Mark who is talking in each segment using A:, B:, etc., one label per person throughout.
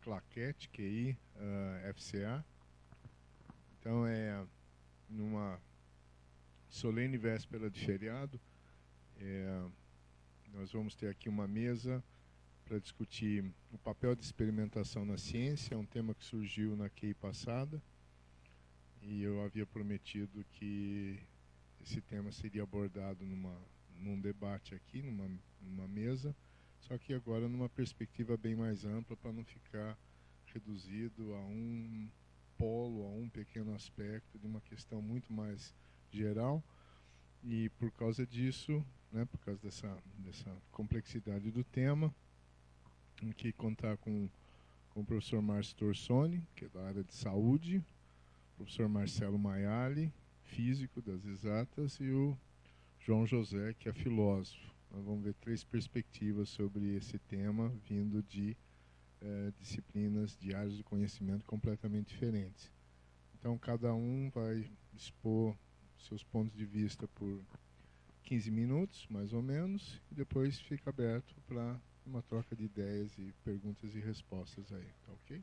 A: Claquete, QI, FCA. Então, numa solene véspera de feriado, nós vamos ter aqui uma mesa para discutir o papel de experimentação na ciência. É um tema que surgiu na QI passada, e eu havia prometido que esse tema seria abordado num debate aqui, numa mesa, só que agora numa perspectiva bem mais ampla, para não ficar reduzido a um polo, a um pequeno aspecto de uma questão muito mais geral. E por causa disso, por causa dessa complexidade do tema, aqui contar com o professor Márcio Torsoni, que é da área de saúde, o professor Marcelo Maiali, físico das exatas, e o João José, que é filósofo. Nós vamos ver 3 perspectivas sobre esse tema, vindo de disciplinas de áreas do conhecimento completamente diferentes. Então, cada um vai expor seus pontos de vista por 15 minutos, mais ou menos, e depois fica aberto para uma troca de ideias e perguntas e respostas aí, tá ok?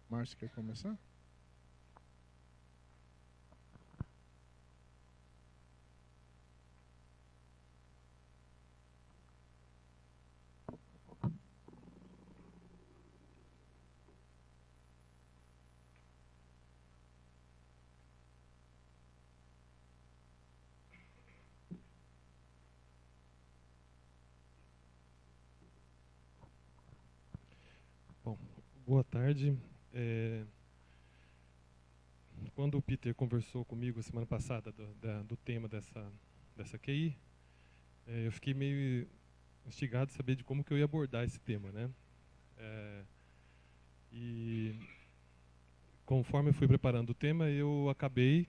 A: Márcio, quer começar?
B: Bom, boa tarde. Quando o Peter conversou comigo semana passada do tema dessa QI, eu fiquei meio instigado a saber de como que eu ia abordar esse tema, né? E conforme eu fui preparando o tema, eu acabei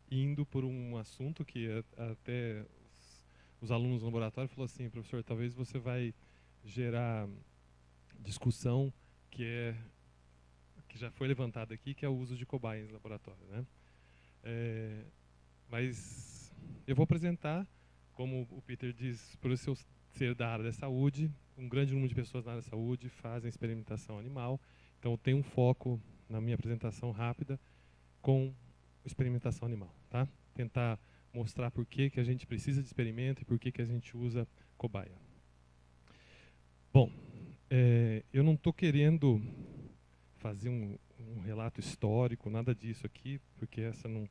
B: indo por um assunto que até os alunos no laboratório falaram assim: professor, talvez você vai gerar discussão que já foi levantada aqui, que é o uso de cobaias no laboratório, né? Mas eu vou apresentar, como o Peter diz, por eu ser da área da saúde, um grande número de pessoas na área da saúde fazem experimentação animal, então eu tenho um foco na minha apresentação rápida com experimentação animal, tá? Tentar mostrar por que a gente precisa de experimento e por que a gente usa cobaia. Bom, eu não estou querendo fazer um relato histórico, nada disso aqui, porque essa não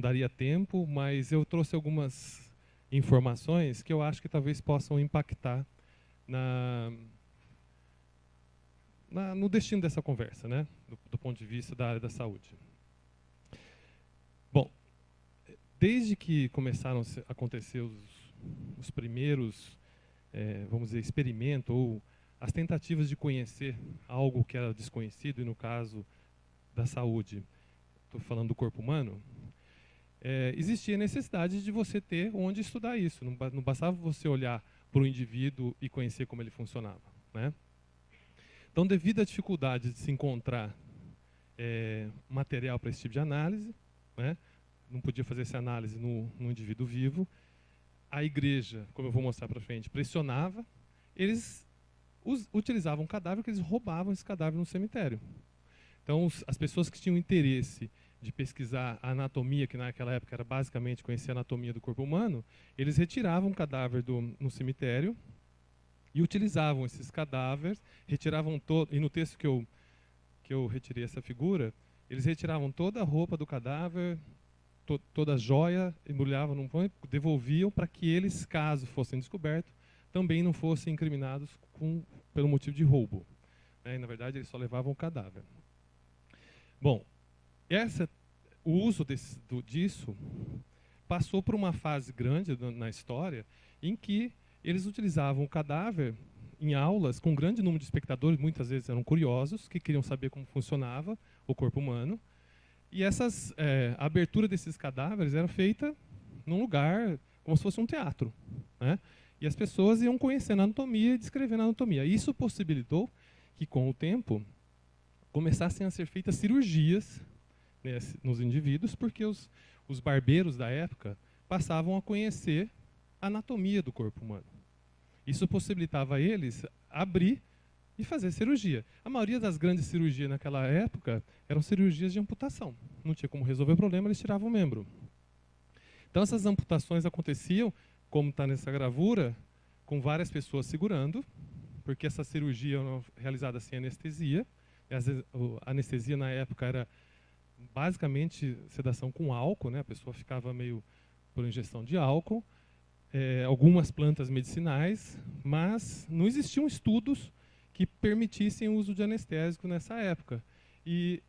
B: daria tempo, mas eu trouxe algumas informações que eu acho que talvez possam impactar no destino dessa conversa, né? Do ponto de vista da área da saúde. Bom, desde que começaram a acontecer os primeiros, vamos dizer, experimentos ou as tentativas de conhecer algo que era desconhecido, e no caso da saúde, estou falando do corpo humano, existia necessidade de você ter onde estudar isso. Não bastava você olhar para o indivíduo e conhecer como ele funcionava, né? Então, devido à dificuldade de se encontrar material para esse tipo de análise, né, não podia fazer essa análise no indivíduo vivo, a igreja, como eu vou mostrar para frente, pressionava, eles utilizavam um cadáver, que eles roubavam esse cadáver no cemitério. Então, as pessoas que tinham interesse de pesquisar a anatomia, que naquela época era basicamente conhecer a anatomia do corpo humano, eles retiravam o cadáver no cemitério e utilizavam esses cadáveres, retiravam todo, e no texto que eu retirei essa figura, eles retiravam toda a roupa do cadáver, toda a joia, embrulhavam num pano, devolviam para que eles, caso fossem descobertos, também não fossem incriminados pelo motivo de roubo. E, na verdade, eles só levavam o cadáver. Bom, o uso disso passou por uma fase grande na história em que eles utilizavam o cadáver em aulas com um grande número de espectadores, muitas vezes eram curiosos, que queriam saber como funcionava o corpo humano. E a abertura desses cadáveres era feita num lugar como se fosse um teatro, né? E as pessoas iam conhecendo a anatomia e descrevendo a anatomia. Isso possibilitou que, com o tempo, começassem a ser feitas cirurgias, né, nos indivíduos, porque os barbeiros da época passavam a conhecer a anatomia do corpo humano. Isso possibilitava a eles abrir e fazer cirurgia. A maioria das grandes cirurgias naquela época eram cirurgias de amputação. Não tinha como resolver o problema, eles tiravam o membro. Então essas amputações aconteciam, como está nessa gravura, com várias pessoas segurando, porque essa cirurgia era realizada sem anestesia. A anestesia na época era basicamente sedação com álcool, né? A pessoa ficava meio por injeção de álcool, algumas plantas medicinais, mas não existiam estudos que permitissem o uso de anestésico nessa época. E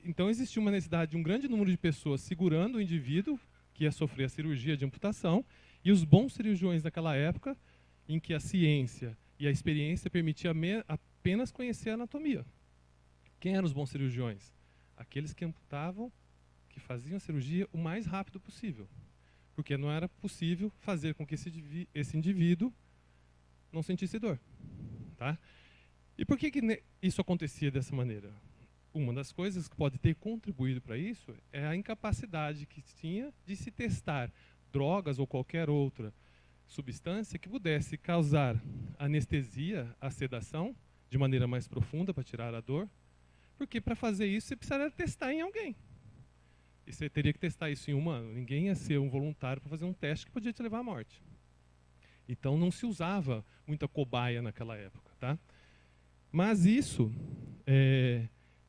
B: então existia uma necessidade de um grande número de pessoas segurando o indivíduo que ia sofrer a cirurgia de amputação, e os bons cirurgiões daquela época, em que a ciência e a experiência permitia apenas conhecer a anatomia. Quem eram os bons cirurgiões? Aqueles que amputavam, que faziam a cirurgia o mais rápido possível, porque não era possível fazer com que esse indivíduo não sentisse dor. Tá? E por que isso acontecia dessa maneira? Uma das coisas que pode ter contribuído para isso é a incapacidade que tinha de se testar drogas ou qualquer outra substância que pudesse causar anestesia, a sedação, de maneira mais profunda para tirar a dor, porque para fazer isso você precisaria testar em alguém. E você teria que testar isso em humano. Ninguém ia ser um voluntário para fazer um teste que podia te levar à morte. Então não se usava muita cobaia naquela época. Tá? Mas isso,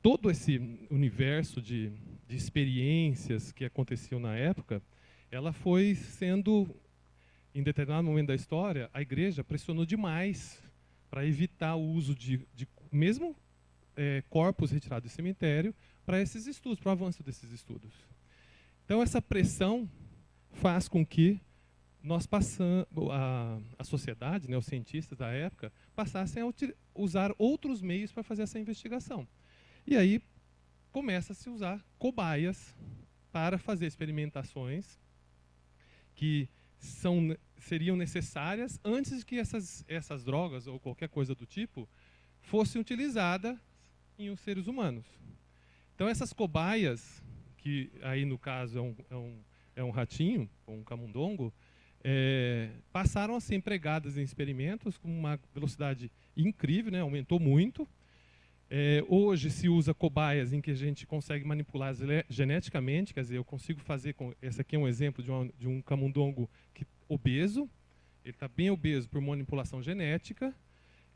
B: todo esse universo de experiências que aconteciam na época, ela foi sendo, em determinado momento da história, a igreja pressionou demais para evitar o uso de mesmo corpos retirados do cemitério para esses estudos, para o avanço desses estudos. Então essa pressão faz com que nós passamos, a sociedade, né, os cientistas da época, passassem a usar outros meios para fazer essa investigação. E aí começa a se usar cobaias para fazer experimentações que seriam necessárias antes de que essas drogas ou qualquer coisa do tipo fossem utilizadas em seres humanos. Então essas cobaias, que aí no caso é um ratinho, ou um camundongo, passaram a ser empregadas em experimentos com uma velocidade incrível, né, aumentou muito. Hoje se usa cobaias em que a gente consegue manipular geneticamente, quer dizer, eu consigo fazer, esse aqui é um exemplo de um camundongo obeso, ele está bem obeso por manipulação genética.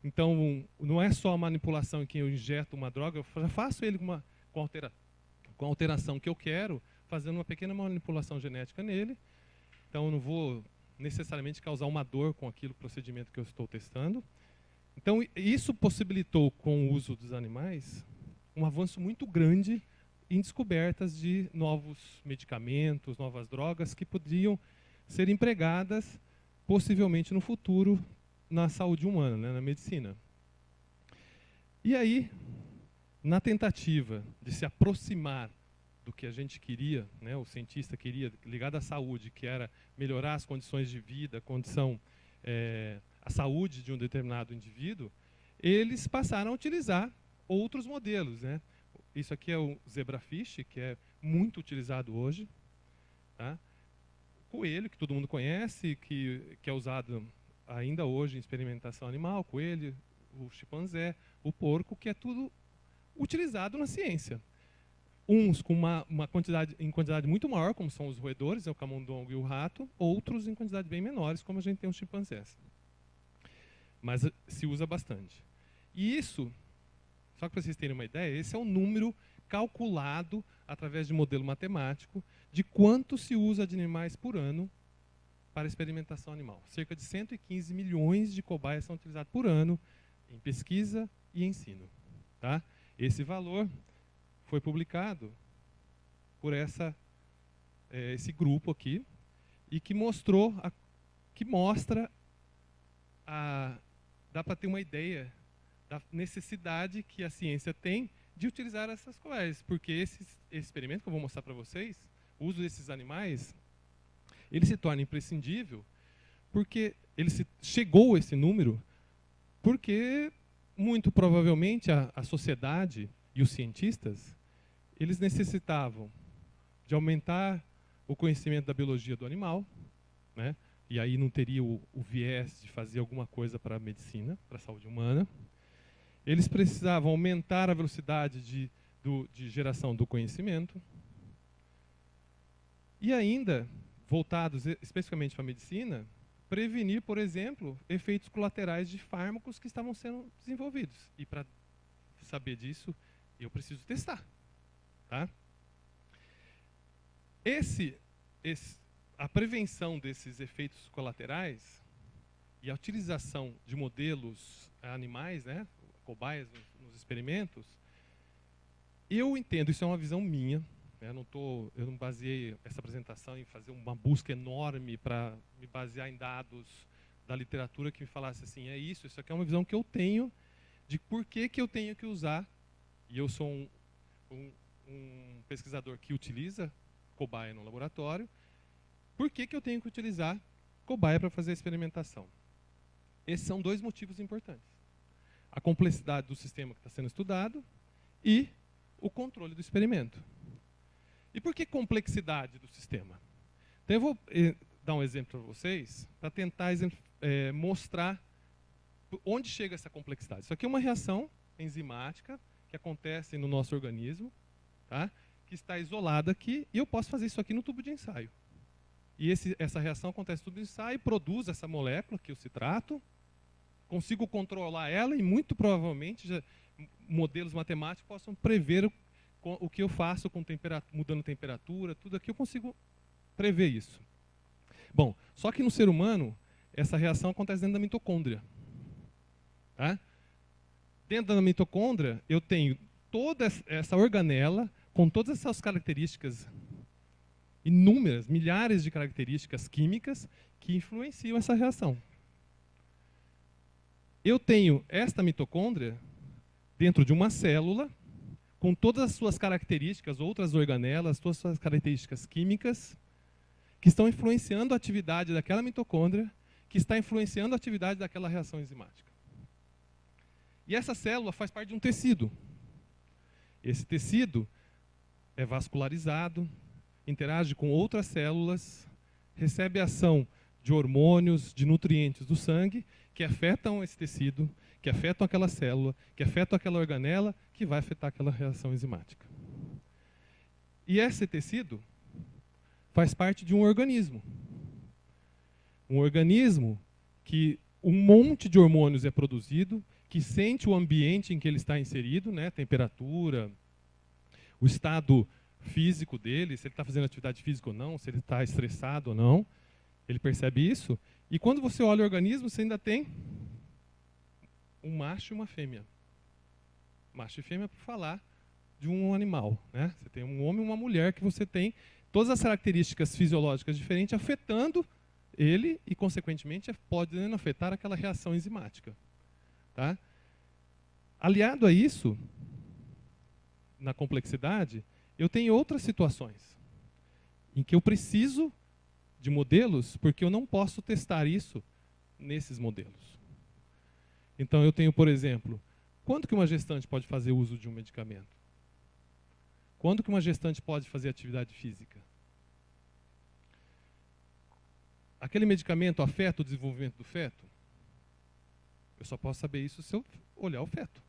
B: Então não é só a manipulação em que eu injeto uma droga, eu já faço ele com a alteração que eu quero, fazendo uma pequena manipulação genética nele. Então eu não vou necessariamente causar uma dor com aquele procedimento que eu estou testando. Então isso possibilitou, com o uso dos animais, um avanço muito grande em descobertas de novos medicamentos, novas drogas que podiam ser empregadas possivelmente no futuro na saúde humana, né, na medicina. E aí, na tentativa de se aproximar do que a gente queria, né, o cientista queria, ligado à saúde, que era melhorar as condições de vida, a saúde de um determinado indivíduo, eles passaram a utilizar outros modelos. Né? Isso aqui é o zebrafish, que é muito utilizado hoje. Tá? Coelho, que todo mundo conhece, que é usado ainda hoje em experimentação animal, coelho, o chimpanzé, o porco, que é tudo utilizado na ciência. Uns com em quantidade muito maior, como são os roedores, o camundongo e o rato, outros em quantidade bem menores, como a gente tem os chimpanzés. Mas se usa bastante. E isso, só para vocês terem uma ideia, esse é um número calculado através de modelo matemático de quanto se usa de animais por ano para experimentação animal. Cerca de 115 milhões de cobaias são utilizadas por ano em pesquisa e ensino. Tá? Esse valor foi publicado por esse grupo aqui e que mostra dá para ter uma ideia da necessidade que a ciência tem de utilizar essas cobaias, porque esse experimento que eu vou mostrar para vocês, o uso desses animais, ele se torna imprescindível porque chegou a esse número porque muito provavelmente a sociedade e os cientistas, eles necessitavam de aumentar o conhecimento da biologia do animal, né? E aí não teria o viés de fazer alguma coisa para a medicina, para a saúde humana. Eles precisavam aumentar a velocidade de geração do conhecimento. E ainda, voltados especificamente para a medicina, prevenir, por exemplo, efeitos colaterais de fármacos que estavam sendo desenvolvidos. E para saber disso, eu preciso testar. Tá? A prevenção desses efeitos colaterais e a utilização de modelos animais, né, cobaias nos experimentos, eu entendo, isso é uma visão minha, né, eu não baseei essa apresentação em fazer uma busca enorme para me basear em dados da literatura que me falasse assim, isso aqui é uma visão que eu tenho de por que eu tenho que usar, e eu sou um pesquisador que utiliza cobaia no laboratório, por que eu tenho que utilizar cobaia para fazer a experimentação? Esses são dois motivos importantes. A complexidade do sistema que está sendo estudado e o controle do experimento. E por que complexidade do sistema? Então eu vou dar um exemplo para vocês, para tentar mostrar onde chega essa complexidade. Isso aqui é uma reação enzimática que acontece no nosso organismo, tá? Que está isolada aqui, e eu posso fazer isso aqui no tubo de ensaio. E essa reação acontece no tubo de ensaio, produz essa molécula, que é o citrato, consigo controlar ela e muito provavelmente modelos matemáticos possam prever o que eu faço com mudando temperatura, tudo aqui eu consigo prever isso. Bom, só que no ser humano, essa reação acontece dentro da mitocôndria. Tá? Dentro da mitocôndria, eu tenho toda essa organela com todas essas características inúmeras, milhares de características químicas que influenciam essa reação. Eu tenho esta mitocôndria dentro de uma célula, com todas as suas características, outras organelas, todas as suas características químicas, que estão influenciando a atividade daquela mitocôndria, que está influenciando a atividade daquela reação enzimática. E essa célula faz parte de um tecido. Esse tecido é vascularizado, interage com outras células, recebe a ação de hormônios, de nutrientes do sangue, que afetam esse tecido, que afetam aquela célula, que afetam aquela organela, que vai afetar aquela reação enzimática. E esse tecido faz parte de um organismo. Um organismo que um monte de hormônios é produzido, que sente o ambiente em que ele está inserido, né, temperatura, o estado físico dele, se ele está fazendo atividade física ou não, se ele está estressado ou não, ele percebe isso. E quando você olha o organismo, você ainda tem um macho e uma fêmea. Macho e fêmea para falar de um animal, né? Você tem um homem e uma mulher que você tem todas as características fisiológicas diferentes afetando ele e, consequentemente, podendo afetar aquela reação enzimática. Tá? Aliado a isso, na complexidade, eu tenho outras situações em que eu preciso de modelos porque eu não posso testar isso nesses modelos. Então eu tenho, por exemplo, quando que uma gestante pode fazer uso de um medicamento? Quando que uma gestante pode fazer atividade física? Aquele medicamento afeta o desenvolvimento do feto? Eu só posso saber isso se eu olhar o feto.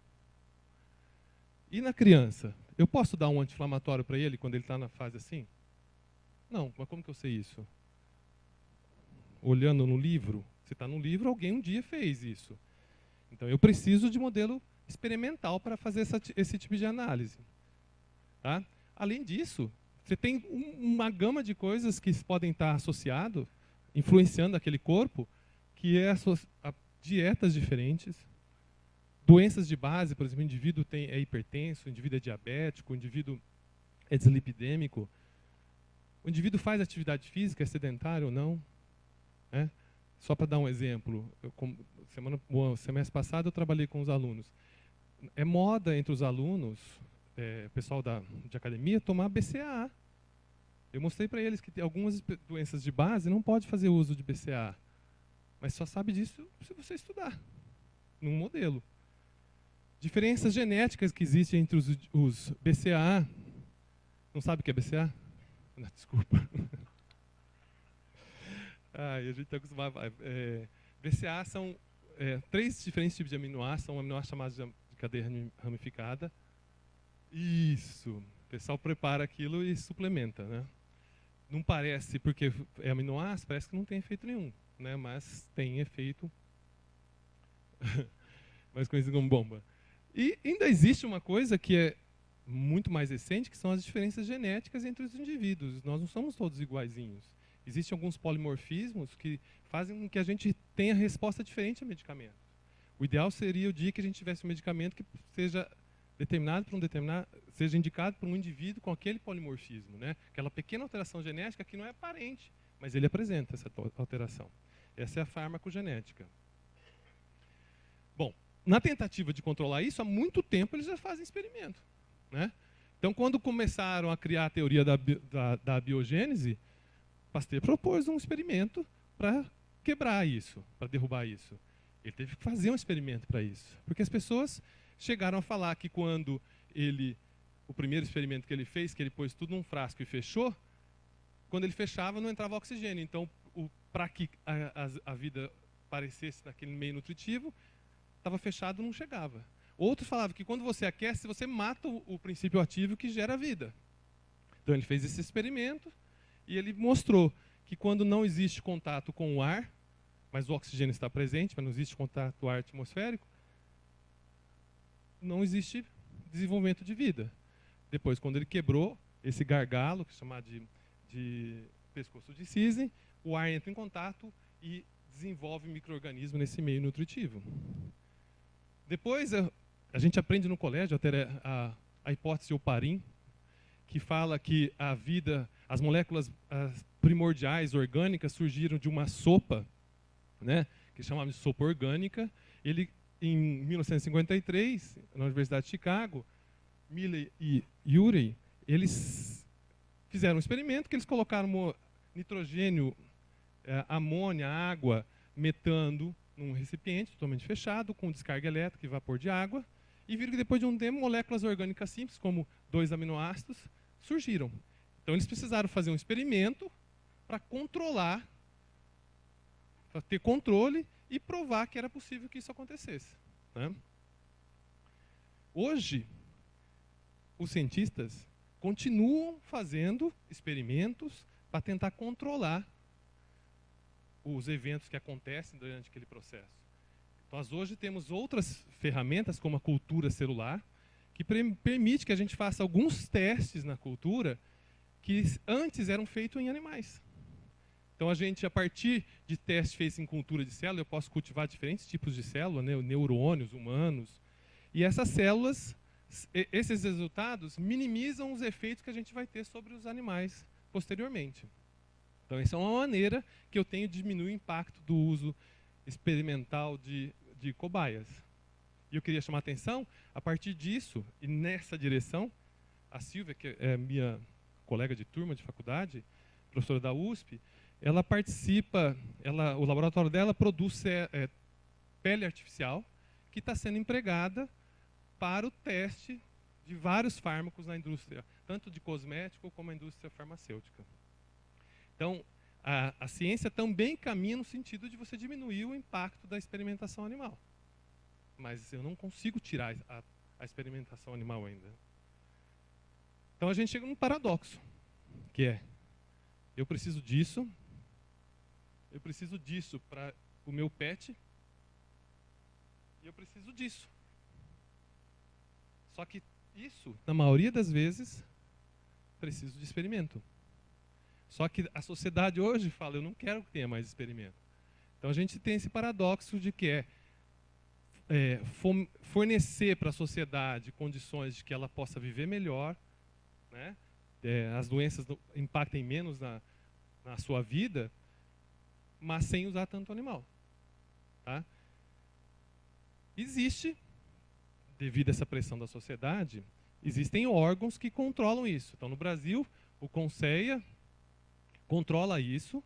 B: E na criança? Eu posso dar um anti-inflamatório para ele quando ele está na fase assim? Não, mas como que eu sei isso? Olhando no livro? Se está no livro, alguém um dia fez isso. Então eu preciso de modelo experimental para fazer esse tipo de análise. Tá? Além disso, você tem uma gama de coisas que podem estar associadas, influenciando aquele corpo, que é a dietas diferentes, doenças de base, por exemplo, o indivíduo é hipertenso, o indivíduo é diabético, o indivíduo é dislipidêmico, o indivíduo faz atividade física, é sedentário ou não. Né? Só para dar um exemplo, semestre passado eu trabalhei com os alunos. É moda entre os alunos, pessoal de academia, tomar BCAA. Eu mostrei para eles que tem algumas doenças de base não pode fazer uso de BCAA. Mas só sabe disso se você estudar, num modelo. Diferenças genéticas que existem entre os BCAA. Não sabe o que é BCAA? Não, desculpa. A gente está acostumado. BCAA são 3 diferentes tipos de aminoácidos, são aminoácidos chamados de cadeia ramificada. Isso. O pessoal prepara aquilo e suplementa, né? Não parece, porque é aminoácido, parece que não tem efeito nenhum, né? Mas tem efeito mais conhecido como bomba. E ainda existe uma coisa que é muito mais recente, que são as diferenças genéticas entre os indivíduos. Nós não somos todos iguaizinhos. Existem alguns polimorfismos que fazem com que a gente tenha resposta diferente a medicamentos. O ideal seria o dia que a gente tivesse um medicamento que seja seja indicado para um indivíduo com aquele polimorfismo, né? Aquela pequena alteração genética que não é aparente, mas ele apresenta essa alteração. Essa é a farmacogenética. Bom, na tentativa de controlar isso, há muito tempo eles já fazem experimento, né? Então, quando começaram a criar a teoria da biogênese, Pasteur propôs um experimento para quebrar isso, para derrubar isso. Ele teve que fazer um experimento para isso, porque as pessoas chegaram a falar que quando o primeiro experimento que ele fez, que ele pôs tudo num frasco e fechou, quando ele fechava não entrava oxigênio. Então, para que a vida parecesse naquele meio nutritivo, estava fechado, não chegava. Outros falavam que quando você aquece, você mata o princípio ativo que gera a vida. Então ele fez esse experimento e ele mostrou que quando não existe contato com o ar, mas o oxigênio está presente, mas não existe contato ar atmosférico, não existe desenvolvimento de vida. Depois, quando ele quebrou esse gargalo, que é chamado de pescoço de cisne, o ar entra em contato e desenvolve micro-organismo nesse meio nutritivo. Depois, a gente aprende no colégio a hipótese Oparin, que fala que a vida, as moléculas primordiais orgânicas surgiram de uma sopa, né, que chamava de sopa orgânica. Em 1953, na Universidade de Chicago, Milley e Urey, eles fizeram um experimento que eles colocaram nitrogênio, amônia, água, metano num recipiente totalmente fechado, com descarga elétrica e vapor de água, e viram que depois de um tempo, moléculas orgânicas simples, como 2 aminoácidos, surgiram. Então eles precisaram fazer um experimento para controlar, para ter controle e provar que era possível que isso acontecesse, né? Hoje, os cientistas continuam fazendo experimentos para tentar controlar os eventos que acontecem durante aquele processo. Então, nós hoje temos outras ferramentas, como a cultura celular, que permite que a gente faça alguns testes na cultura que antes eram feitos em animais. Então, a gente, a partir de testes feitos em cultura de célula, eu posso cultivar diferentes tipos de célula, né, neurônios humanos, e essas células, esses resultados, minimizam os efeitos que a gente vai ter sobre os animais posteriormente. Então, essa é uma maneira que eu tenho de diminuir o impacto do uso experimental de cobaias. E eu queria chamar a atenção, a partir disso, e nessa direção, a Silvia, que é minha colega de turma de faculdade, professora da USP, ela participa, o laboratório dela produz pele artificial que está sendo empregada para o teste de vários fármacos na indústria, tanto de cosmético como a indústria farmacêutica. Então, a ciência também caminha no sentido de você diminuir o impacto da experimentação animal. Mas eu não consigo tirar a experimentação animal ainda. Então a gente chega num paradoxo, que é, eu preciso disso para o meu pet, e eu preciso disso. Só que isso, na maioria das vezes, preciso de experimento. Só que a sociedade hoje fala, eu não quero que tenha mais experimento. Então a gente tem esse paradoxo de que fornecer para a sociedade condições de que ela possa viver melhor, né? As doenças impactem menos na sua vida, mas sem usar tanto animal. Tá? Existe, devido a essa pressão da sociedade, existem órgãos que controlam isso. Então, no Brasil, o CONSEA controla isso.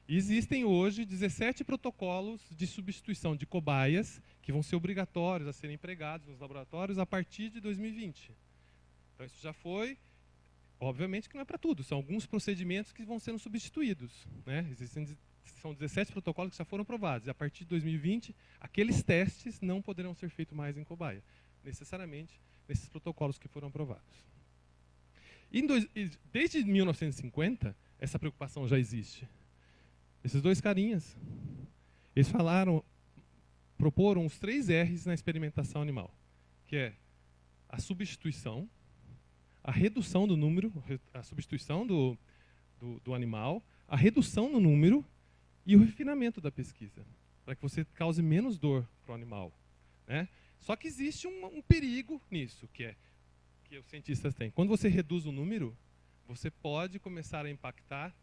B: E existem hoje 17 protocolos de substituição de cobaias que vão ser obrigatórios a serem empregados nos laboratórios a partir de 2020. Então, isso já foi... Obviamente que não é para tudo, são alguns procedimentos que vão sendo substituídos, né? São 17 protocolos que já foram aprovados, e a partir de 2020, aqueles testes não poderão ser feitos mais em cobaia. necessariamente nesses protocolos que foram aprovados. Desde 1950, essa preocupação já existe. Esses dois carinhas, eles proporam os 3 R's na experimentação animal, que é a substituição, a redução do número, a substituição do animal, a redução no número e o refinamento da pesquisa, para que você cause menos dor para o animal, né? Só que existe um perigo nisso, que os cientistas têm. Quando você reduz o número, você pode começar a impactar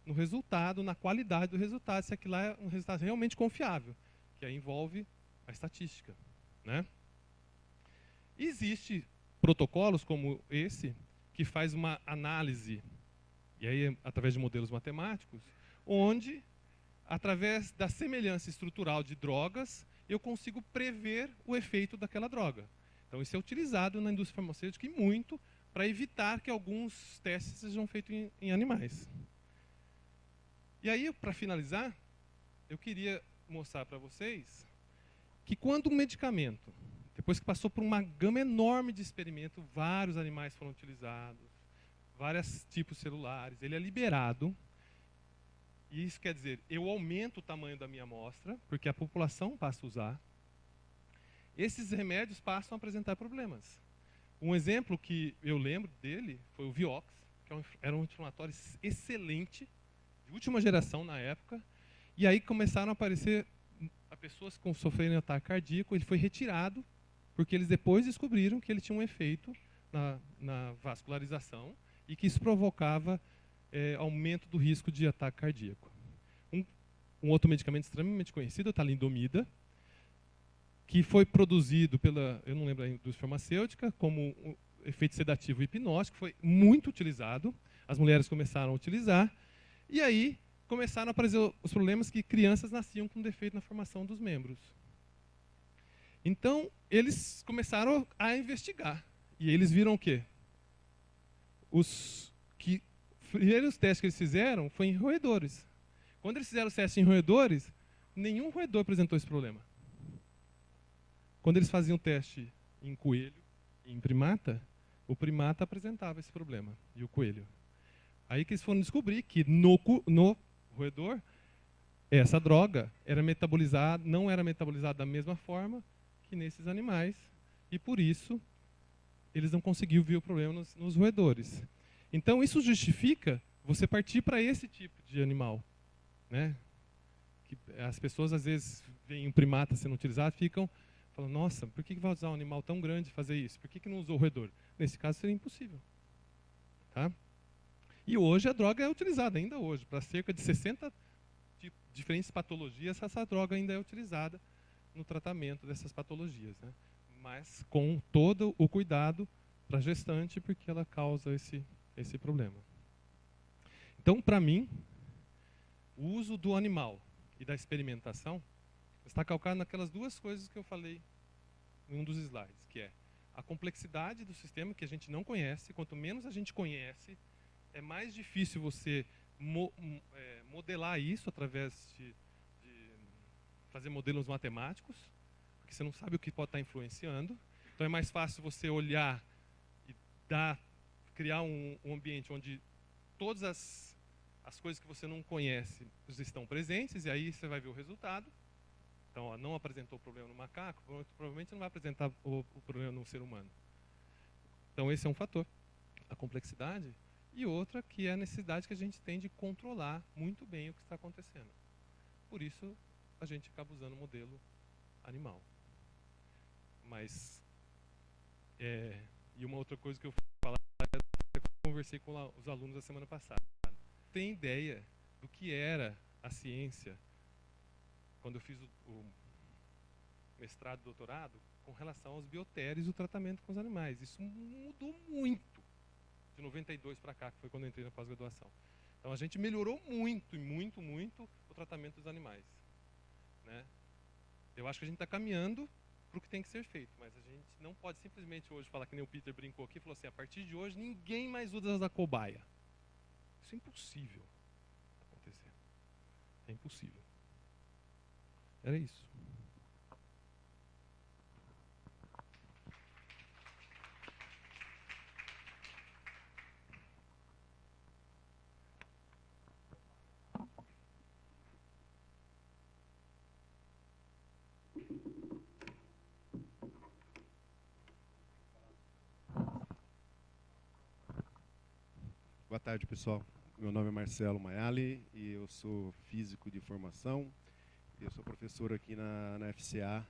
B: no resultado, na qualidade do resultado, se aquilo lá é um resultado realmente confiável, que aí envolve a estatística, né? Existem protocolos como esse, que faz uma análise, e aí através de modelos matemáticos, onde, através da semelhança estrutural de drogas, eu consigo prever o efeito daquela droga. Então, isso é utilizado na indústria farmacêutica e muito para evitar que alguns testes sejam feitos em animais. E aí, para finalizar, eu queria mostrar para vocês que quando um medicamento, depois que passou por uma gama enorme de experimentos, vários animais foram utilizados, vários tipos celulares, ele é liberado. E isso quer dizer, eu aumento o tamanho da minha amostra, porque a população passa a usar. Esses remédios passam a apresentar problemas. Um exemplo que eu lembro dele foi o Vioxx, que era um anti-inflamatório excelente, de última geração na época. E aí começaram a aparecer pessoas com sofrendo ataque cardíaco. Ele foi retirado, porque eles depois descobriram que ele tinha um efeito na vascularização e que isso provocava aumento do risco de ataque cardíaco. Um outro medicamento extremamente conhecido, a talidomida, que foi produzido pela, eu não lembro, a indústria farmacêutica, como um efeito sedativo e hipnótico, foi muito utilizado, as mulheres começaram a utilizar, e aí começaram a aparecer os problemas que crianças nasciam com defeito na formação dos membros. Então, eles começaram a investigar, e eles viram o quê? Os primeiros testes que eles fizeram foi em roedores. Quando eles fizeram os testes em roedores, nenhum roedor apresentou esse problema. Quando eles faziam teste em coelho e em primata, o primata apresentava esse problema, e o coelho. Aí que eles foram descobrir que no roedor, essa droga era metabolizada, não era metabolizada da mesma forma que nesses animais, e por isso eles não conseguiam ver o problema nos roedores. Então isso justifica você partir para esse tipo de animal, né? Que as pessoas às vezes veem um primata sendo utilizado, ficam falando, nossa, por que vai usar um animal tão grande e fazer isso? Por que não usou o roedor? Nesse caso seria impossível. Tá? E hoje a droga é utilizada, ainda hoje, para cerca de 60 diferentes patologias, essa droga ainda é utilizada no tratamento dessas patologias, né? Mas com todo o cuidado para a gestante, porque ela causa esse problema. Então, para mim, o uso do animal e da experimentação está calcado naquelas duas coisas que eu falei em um dos slides, que é a complexidade do sistema que a gente não conhece. Quanto menos a gente conhece, é mais difícil você modelar isso através de fazer modelos matemáticos, porque você não sabe o que pode estar influenciando. Então é mais fácil você olhar e criar um ambiente onde todas as coisas que você não conhece estão presentes, e aí você vai ver o resultado. Então, ó, não apresentou problema no macaco, provavelmente não vai apresentar o problema no ser humano. Então, esse é um fator, a complexidade. E outra, que é a necessidade que a gente tem de controlar muito bem o que está acontecendo. Por isso, a gente acaba usando o modelo animal. Mas, e uma outra coisa que eu falar, eu conversei com os alunos da semana passada. Tem ideia do que era a ciência quando eu fiz o mestrado e doutorado com relação aos biotéries e o tratamento com os animais. Isso mudou muito de 92 para cá, que foi quando eu entrei na pós-graduação. Então a gente melhorou muito, muito, muito o tratamento dos animais, né? Eu acho que a gente está caminhando para o que tem que ser feito, mas a gente não pode simplesmente hoje falar que nem o Peter brincou aqui, falou assim, a partir de hoje ninguém mais usa a cobaia. Isso é impossível acontecer. É impossível. Era isso.
C: Boa tarde, pessoal. Meu nome é Marcelo Maiali e eu sou físico de formação. Eu sou professor aqui na FCA,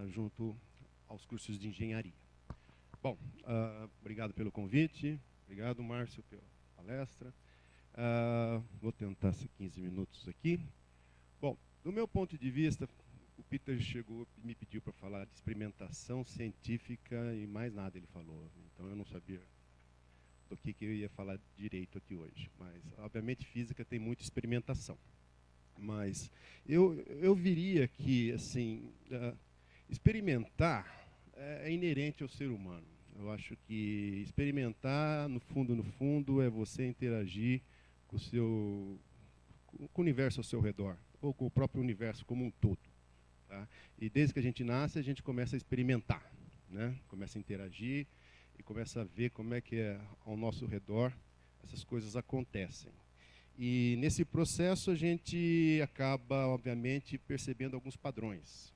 C: junto aos cursos de engenharia. Bom, obrigado pelo convite. Obrigado, Márcio, pela palestra. Vou tentar ser 15 minutos aqui. Bom, do meu ponto de vista, o Peter chegou e me pediu para falar de experimentação científica e mais nada ele falou. Então eu não sabia do que eu ia falar direito aqui hoje. Mas, obviamente, física tem muita experimentação. Mas eu diria que, assim, experimentar é inerente ao ser humano. Eu acho que experimentar, no fundo, é você interagir com o universo ao seu redor, ou com o próprio universo como um todo. Tá? E desde que a gente nasce, a gente começa a experimentar, né? Começa a interagir e começa a ver como é que ao nosso redor essas coisas acontecem. E nesse processo a gente acaba, obviamente, percebendo alguns padrões.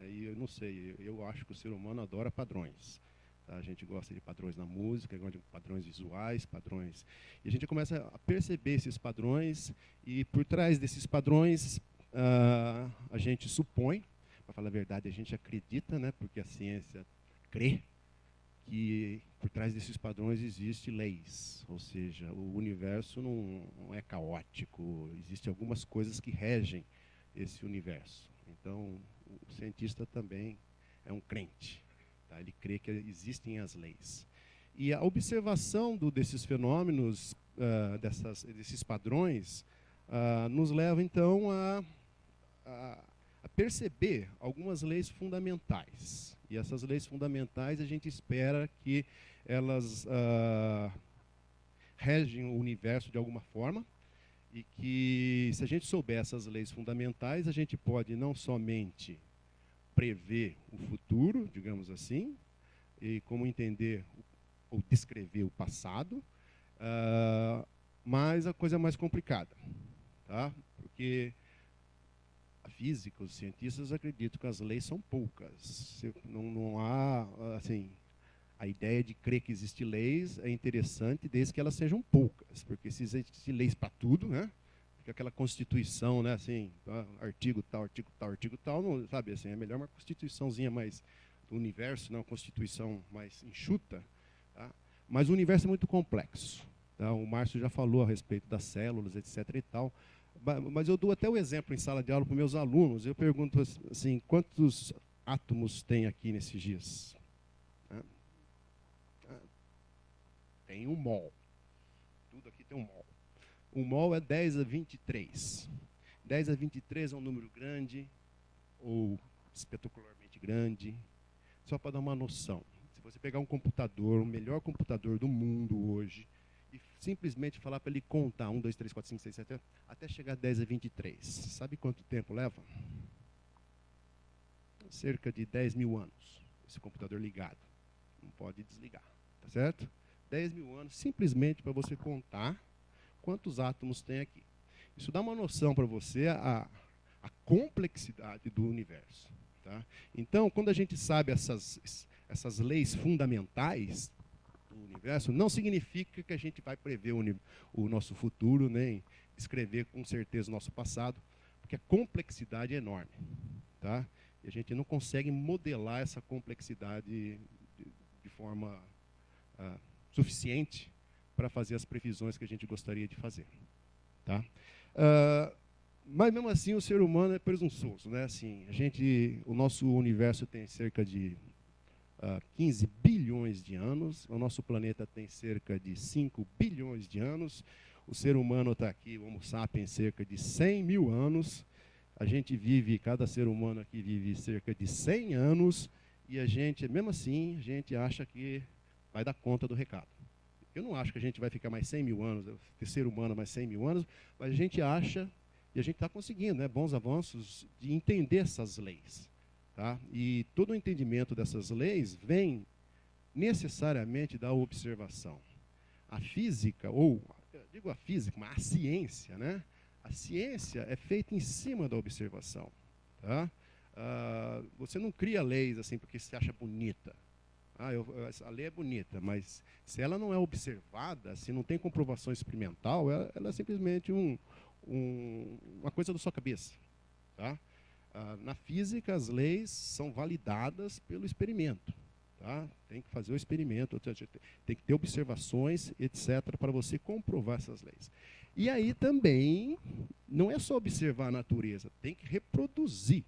C: E eu não sei, eu acho que o ser humano adora padrões. Tá? A gente gosta de padrões na música, gosta de padrões visuais, padrões. E a gente começa a perceber esses padrões e por trás desses padrões a gente supõe, para falar a verdade, a gente acredita, né, porque a ciência crê que por trás desses padrões existem leis, ou seja, o universo não é caótico, existem algumas coisas que regem esse universo. Então, o cientista também é um crente, tá? Ele crê que existem as leis. E a observação desses fenômenos, desses padrões, nos leva, então, a perceber algumas leis fundamentais. E essas leis fundamentais, a gente espera que elas regem o universo de alguma forma, e que, se a gente souber essas leis fundamentais, a gente pode não somente prever o futuro, digamos assim, e como entender ou descrever o passado, mas a coisa é mais complicada, tá? Porque a física, os cientistas acreditam que as leis são poucas. Não há, assim, a ideia de crer que existem leis é interessante desde que elas sejam poucas, porque se existem leis para tudo, né? Porque aquela constituição, né, assim, artigo tal, não, sabe, assim, é melhor uma constituiçãozinha mais do universo, não, uma constituição mais enxuta, tá? Mas o universo é muito complexo, tá? O Márcio já falou a respeito das células, etc. e tal. Mas eu dou até o exemplo em sala de aula para os meus alunos. Eu pergunto assim, quantos átomos tem aqui nesses dias? Tem 1 mol. Tudo aqui tem 1 mol. 1 mol é 10 a 23. 10 a 23 é um número grande, ou espetacularmente grande. Só para dar uma noção. Se você pegar um computador, o melhor computador do mundo hoje, e simplesmente falar para ele contar 1, 2, 3, 4, 5, 6, 7, até chegar a 10 a 23. Sabe quanto tempo leva? Cerca de 10 mil anos. Esse computador ligado. Não pode desligar. Tá certo? 10 mil anos simplesmente para você contar quantos átomos tem aqui. Isso dá uma noção para você a complexidade do universo. Tá? Então, quando a gente sabe essas leis fundamentais do universo, não significa que a gente vai prever o nosso futuro, nem escrever com certeza o nosso passado, porque a complexidade é enorme. Tá? E a gente não consegue modelar essa complexidade de forma suficiente para fazer as previsões que a gente gostaria de fazer. Tá? Mas, mesmo assim, o ser humano é presunçoso. Né? Assim, o nosso universo tem cerca de 15 bilhões de anos, o nosso planeta tem cerca de 5 bilhões de anos, o ser humano está aqui, o Homo sapiens, cerca de 100 mil anos, cada ser humano aqui vive cerca de 100 anos, e mesmo assim, a gente acha que vai dar conta do recado. Eu não acho que a gente vai ficar mais 100 mil anos, ter ser humano mais 100 mil anos, mas a gente acha, e a gente está conseguindo, né, bons avanços de entender essas leis. Tá? E todo o entendimento dessas leis vem necessariamente da observação. A física, digo a física, mas a ciência, né? A ciência é feita em cima da observação. Tá? Você não cria leis assim porque se acha bonita. A lei é bonita, mas se ela não é observada, se não tem comprovação experimental, ela é simplesmente uma coisa da sua cabeça. Tá? Na física, as leis são validadas pelo experimento. Tá? Tem que fazer o experimento, tem que ter observações, etc., para você comprovar essas leis. E aí também, não é só observar a natureza, tem que reproduzir.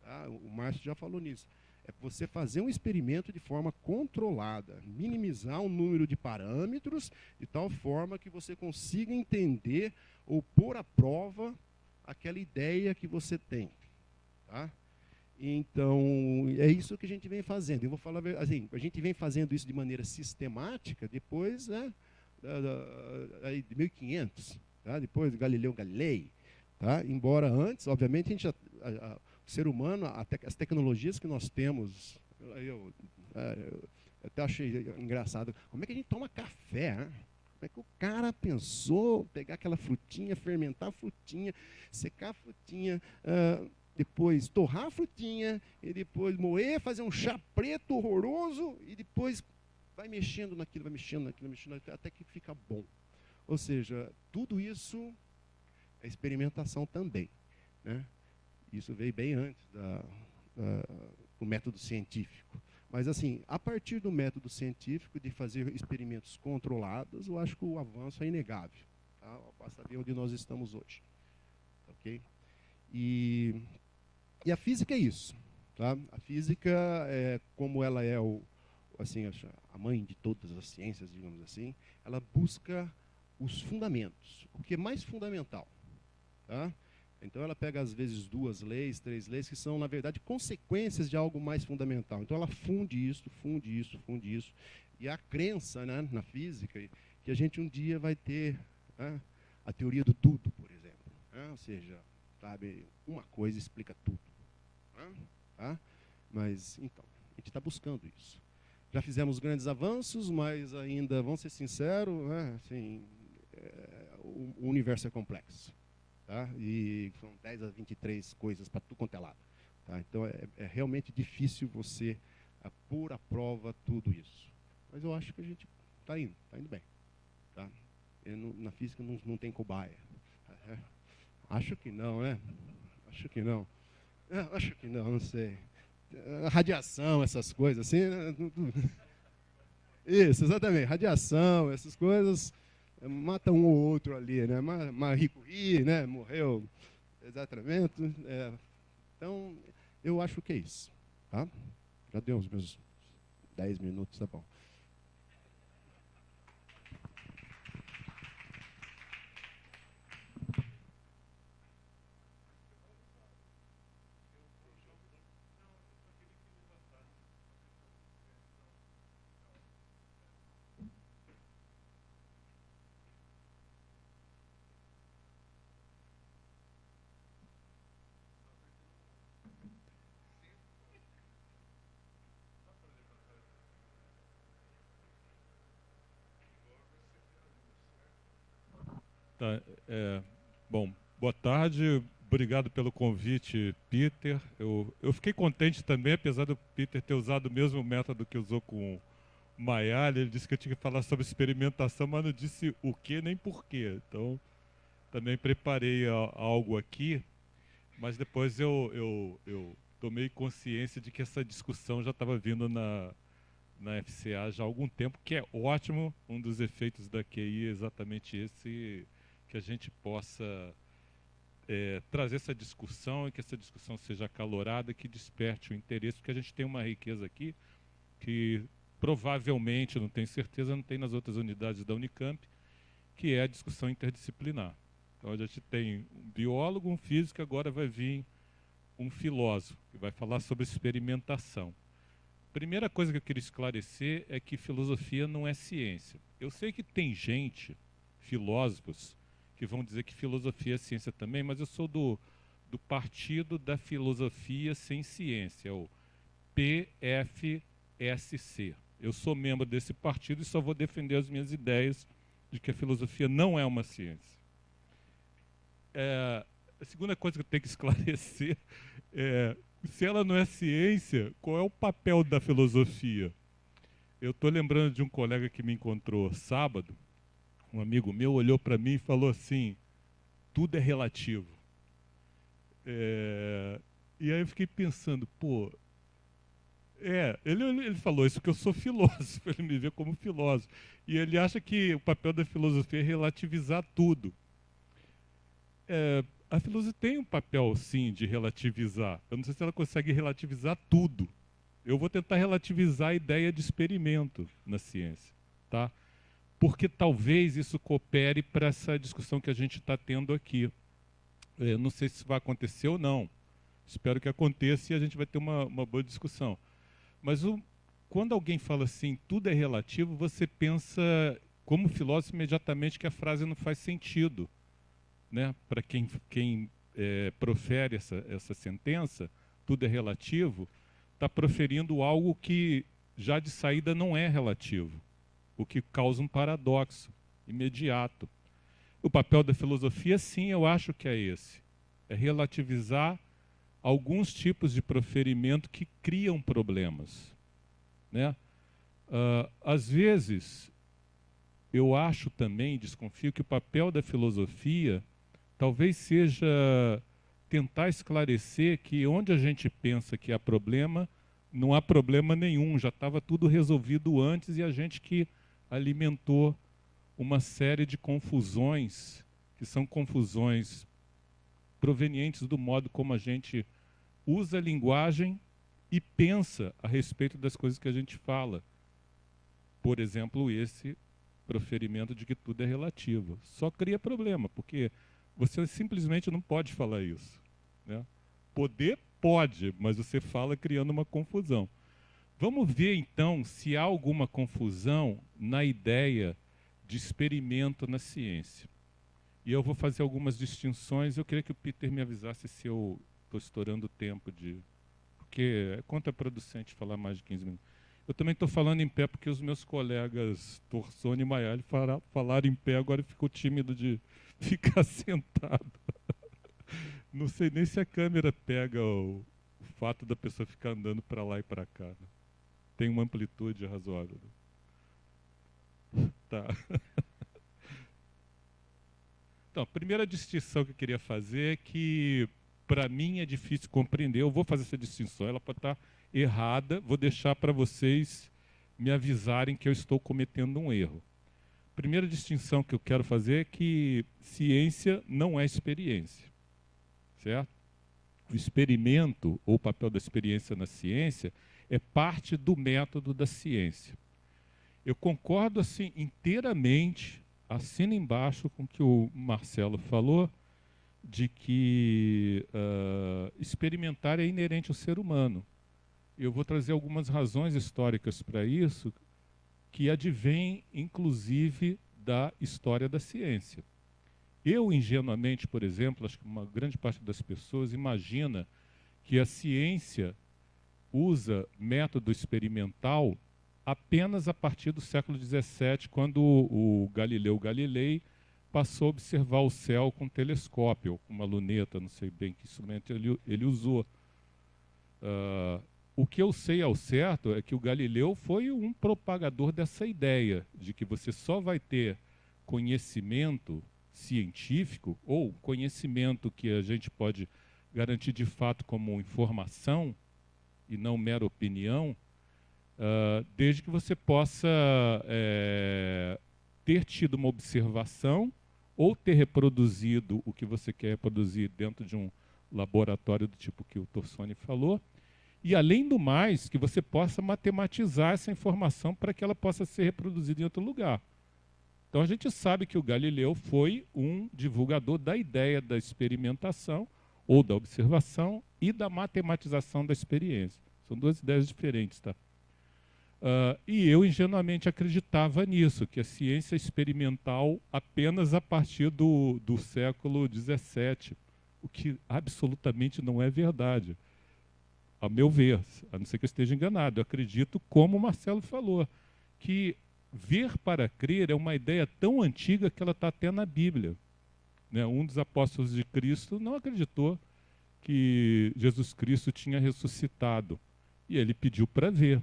C: Tá? O Márcio já falou nisso. É você fazer um experimento de forma controlada, minimizar o número de parâmetros, de tal forma que você consiga entender ou pôr à prova aquela ideia que você tem. Tá? Então, é isso que a gente vem fazendo. Eu vou falar assim, a gente vem fazendo isso de maneira sistemática depois, né, de 1500, tá? Depois de Galileu Galilei. Tá? Embora antes, obviamente, o ser humano, as tecnologias que nós temos, eu até achei engraçado, como é que a gente toma café? Né? Como é que o cara pensou pegar aquela frutinha, fermentar a frutinha, secar a frutinha, depois torrar a frutinha, e depois moer, fazer um chá preto horroroso, e depois vai mexendo naquilo, até que fica bom. Ou seja, tudo isso é experimentação também. Né? Isso veio bem antes do método científico. Mas, assim, a partir do método científico, de fazer experimentos controlados, eu acho que o avanço é inegável. Tá? Basta ver onde nós estamos hoje. Ok? E a física é isso. Tá? A física, como ela é assim, a mãe de todas as ciências, digamos assim, ela busca os fundamentos, o que é mais fundamental. Tá? Então ela pega às vezes 2 leis, 3 leis, que são, na verdade, consequências de algo mais fundamental. Então ela funde isso. E a crença, né, na física, que a gente um dia vai ter, né, a teoria do tudo, por exemplo. Né? Ou seja, sabe, uma coisa explica tudo. Né? Tá? Mas, então, a gente está buscando isso. Já fizemos grandes avanços, mas ainda, vamos ser sinceros, né, assim, o universo é complexo. Tá? E são 10 a 23 coisas para tudo quanto é lado. Tá? Então é realmente difícil você pôr à prova tudo isso. Mas eu acho que a gente está indo bem. Tá? Na física não tem cobaia. Acho que não, né? Acho que não, não sei. Radiação, essas coisas assim. Isso, exatamente. Radiação, essas coisas. Mata um ou outro ali, né? Marie Curie, né? Morreu, exatamente. Então, eu acho que é isso. Tá? Já deu os meus 10 minutos, tá bom.
D: Tá, bom, boa tarde, obrigado pelo convite, Peter. Eu fiquei contente também, apesar do Peter ter usado o mesmo método que usou com o Mayali. Ele disse que eu tinha que falar sobre experimentação, mas não disse o que nem porquê. Então, também preparei algo aqui, mas depois eu tomei consciência de que essa discussão já estava vindo na FCA já há algum tempo, que é ótimo. Um dos efeitos da QI é exatamente esse, que a gente possa trazer essa discussão e que essa discussão seja acalorada, que desperte o interesse, porque a gente tem uma riqueza aqui que provavelmente, não tenho certeza, não tem nas outras unidades da Unicamp, que é a discussão interdisciplinar. Então a gente tem um biólogo, um físico, agora vai vir um filósofo, que vai falar sobre experimentação. Primeira coisa que eu queria esclarecer é que filosofia não é ciência. Eu sei que tem gente, filósofos, que vão dizer que filosofia é ciência também, mas eu sou do Partido da Filosofia Sem Ciência, o PFSC. Eu sou membro desse partido e só vou defender as minhas ideias de que a filosofia não é uma ciência. A segunda coisa que eu tenho que esclarecer é, Se ela não é ciência, qual é o papel da filosofia? Eu estou lembrando de um colega que me encontrou sábado, um amigo meu olhou para mim e falou assim, tudo é relativo. E aí eu fiquei pensando, ele falou isso porque eu sou filósofo, ele me vê como filósofo. E ele acha que o papel da filosofia é relativizar tudo. A filosofia tem um papel, sim, de relativizar. Eu não sei se ela consegue relativizar tudo. Eu vou tentar relativizar a ideia de experimento na ciência, tá? Porque talvez isso coopere para essa discussão que a gente está tendo aqui. Eu não sei se isso vai acontecer ou não. Espero que aconteça e a gente vai ter uma boa discussão. Mas quando alguém fala assim, tudo é relativo, você pensa, como filósofo, imediatamente que a frase não faz sentido. Né? Para quem profere essa sentença, tudo é relativo, está proferindo algo que já de saída não é relativo, o que causa um paradoxo imediato. O papel da filosofia, sim, eu acho que é esse. É relativizar alguns tipos de proferimento que criam problemas. Né? Às vezes, eu acho também, desconfio, que o papel da filosofia talvez seja tentar esclarecer que onde a gente pensa que há problema, não há problema nenhum, já estava tudo resolvido antes e a gente que alimentou uma série de confusões, que são confusões provenientes do modo como a gente usa a linguagem e pensa a respeito das coisas que a gente fala. Por exemplo, esse proferimento de que tudo é relativo. Só cria problema, porque você simplesmente não pode falar isso. Né? Poder pode, mas você fala criando uma confusão. Vamos ver, então, se há alguma confusão na ideia de experimento na ciência. E eu vou fazer algumas distinções. Eu queria que o Peter me avisasse se eu estou estourando o tempo porque é contraproducente falar mais de 15 minutos. Eu também estou falando em pé porque os meus colegas Torsoni e Maiali falaram em pé, agora eu fico tímido de ficar sentado. Não sei nem se a câmera pega o fato da pessoa ficar andando para lá e para cá. Né? Tem uma amplitude razoável. Né? Tá. Então, a primeira distinção que eu queria fazer é que, para mim, é difícil compreender. Eu vou fazer essa distinção, ela pode estar errada, vou deixar para vocês me avisarem que eu estou cometendo um erro. A primeira distinção que eu quero fazer é que ciência não é experiência, certo? O experimento, ou o papel da experiência na ciência, é parte do método da ciência. Eu concordo assim inteiramente, assino embaixo com o que o Marcelo falou, de que experimentar é inerente ao ser humano. Eu vou trazer algumas razões históricas para isso, que advêm, inclusive, da história da ciência. Eu, ingenuamente, por exemplo, acho que uma grande parte das pessoas imagina que a ciência usa método experimental apenas a partir do século XVII, quando o Galileu Galilei passou a observar o céu com um telescópio, ou com uma luneta, não sei bem que instrumento ele usou. O que eu sei ao certo é que o Galileu foi um propagador dessa ideia, de que você só vai ter conhecimento científico, ou conhecimento que a gente pode garantir de fato como informação, e não mera opinião, desde que você possa ter tido uma observação ou ter reproduzido o que você quer reproduzir dentro de um laboratório do tipo que o Torsoni falou, e, além do mais, que você possa matematizar essa informação para que ela possa ser reproduzida em outro lugar. Então, a gente sabe que o Galileu foi um divulgador da ideia da experimentação, ou da observação, e da matematização da experiência. São duas ideias diferentes, tá? E eu ingenuamente acreditava nisso, que a ciência experimental apenas a partir do século XVII, o que absolutamente não é verdade, a meu ver, a não ser que eu esteja enganado. Eu acredito, como o Marcelo falou, que ver para crer é uma ideia tão antiga que ela está até na Bíblia. Né? Um dos apóstolos de Cristo não acreditou que Jesus Cristo tinha ressuscitado. E ele pediu para ver.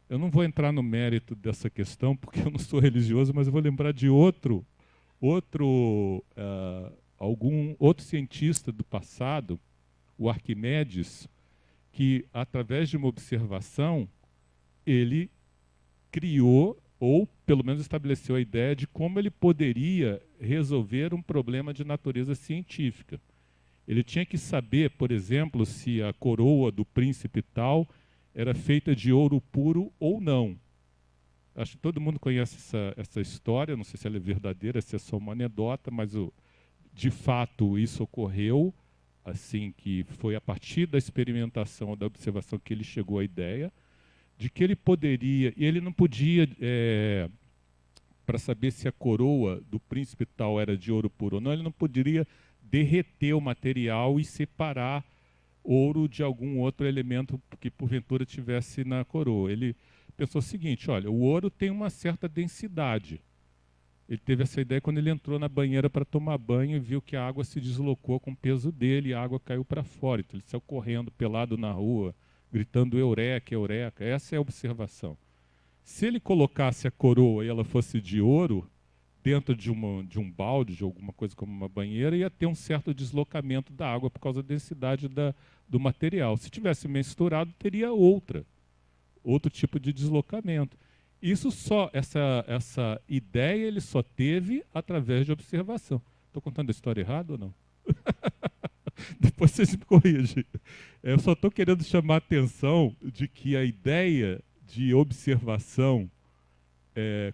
D: Eu não vou entrar no mérito dessa questão, porque eu não sou religioso, mas eu vou lembrar de algum outro cientista do passado, o Arquimedes, que, através de uma observação, ele criou, ou pelo menos estabeleceu a ideia de como ele poderia resolver um problema de natureza científica. Ele tinha que saber, por exemplo, se a coroa do príncipe tal era feita de ouro puro ou não. Acho que todo mundo conhece essa história, não sei se ela é verdadeira, se é só uma anedota, mas de fato isso ocorreu, assim, que foi a partir da experimentação, da observação que ele chegou à ideia de que ele poderia, e ele não podia, para saber se a coroa do príncipe tal era de ouro puro ou não, ele não poderia derreter o material e separar ouro de algum outro elemento que porventura tivesse na coroa. Ele pensou o seguinte: olha, o ouro tem uma certa densidade. Ele teve essa ideia quando ele entrou na banheira para tomar banho e viu que a água se deslocou com o peso dele e a água caiu para fora. Então ele saiu correndo pelado na rua, gritando eureka, eureka. Essa é a observação. Se ele colocasse a coroa e ela fosse de ouro, dentro de um balde, de alguma coisa como uma banheira, ia ter um certo deslocamento da água por causa da densidade do material. Se tivesse misturado, teria outro tipo de deslocamento. Essa ideia ele só teve através de observação. Estou contando a história errada ou não? Depois vocês me corrigem. Eu só estou querendo chamar a atenção de que a ideia de observação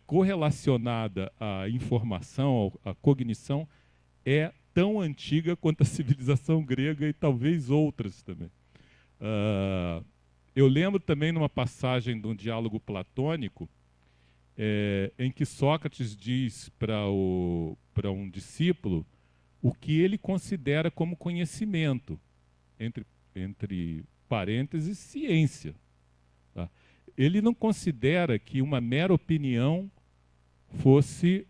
D: correlacionada à informação, à cognição, é tão antiga quanto a civilização grega e talvez outras também. Eu lembro também numa passagem de um diálogo platônico, em que Sócrates diz para um discípulo o que ele considera como conhecimento, entre parênteses, ciência. Tá? Ele não considera que uma mera opinião fosse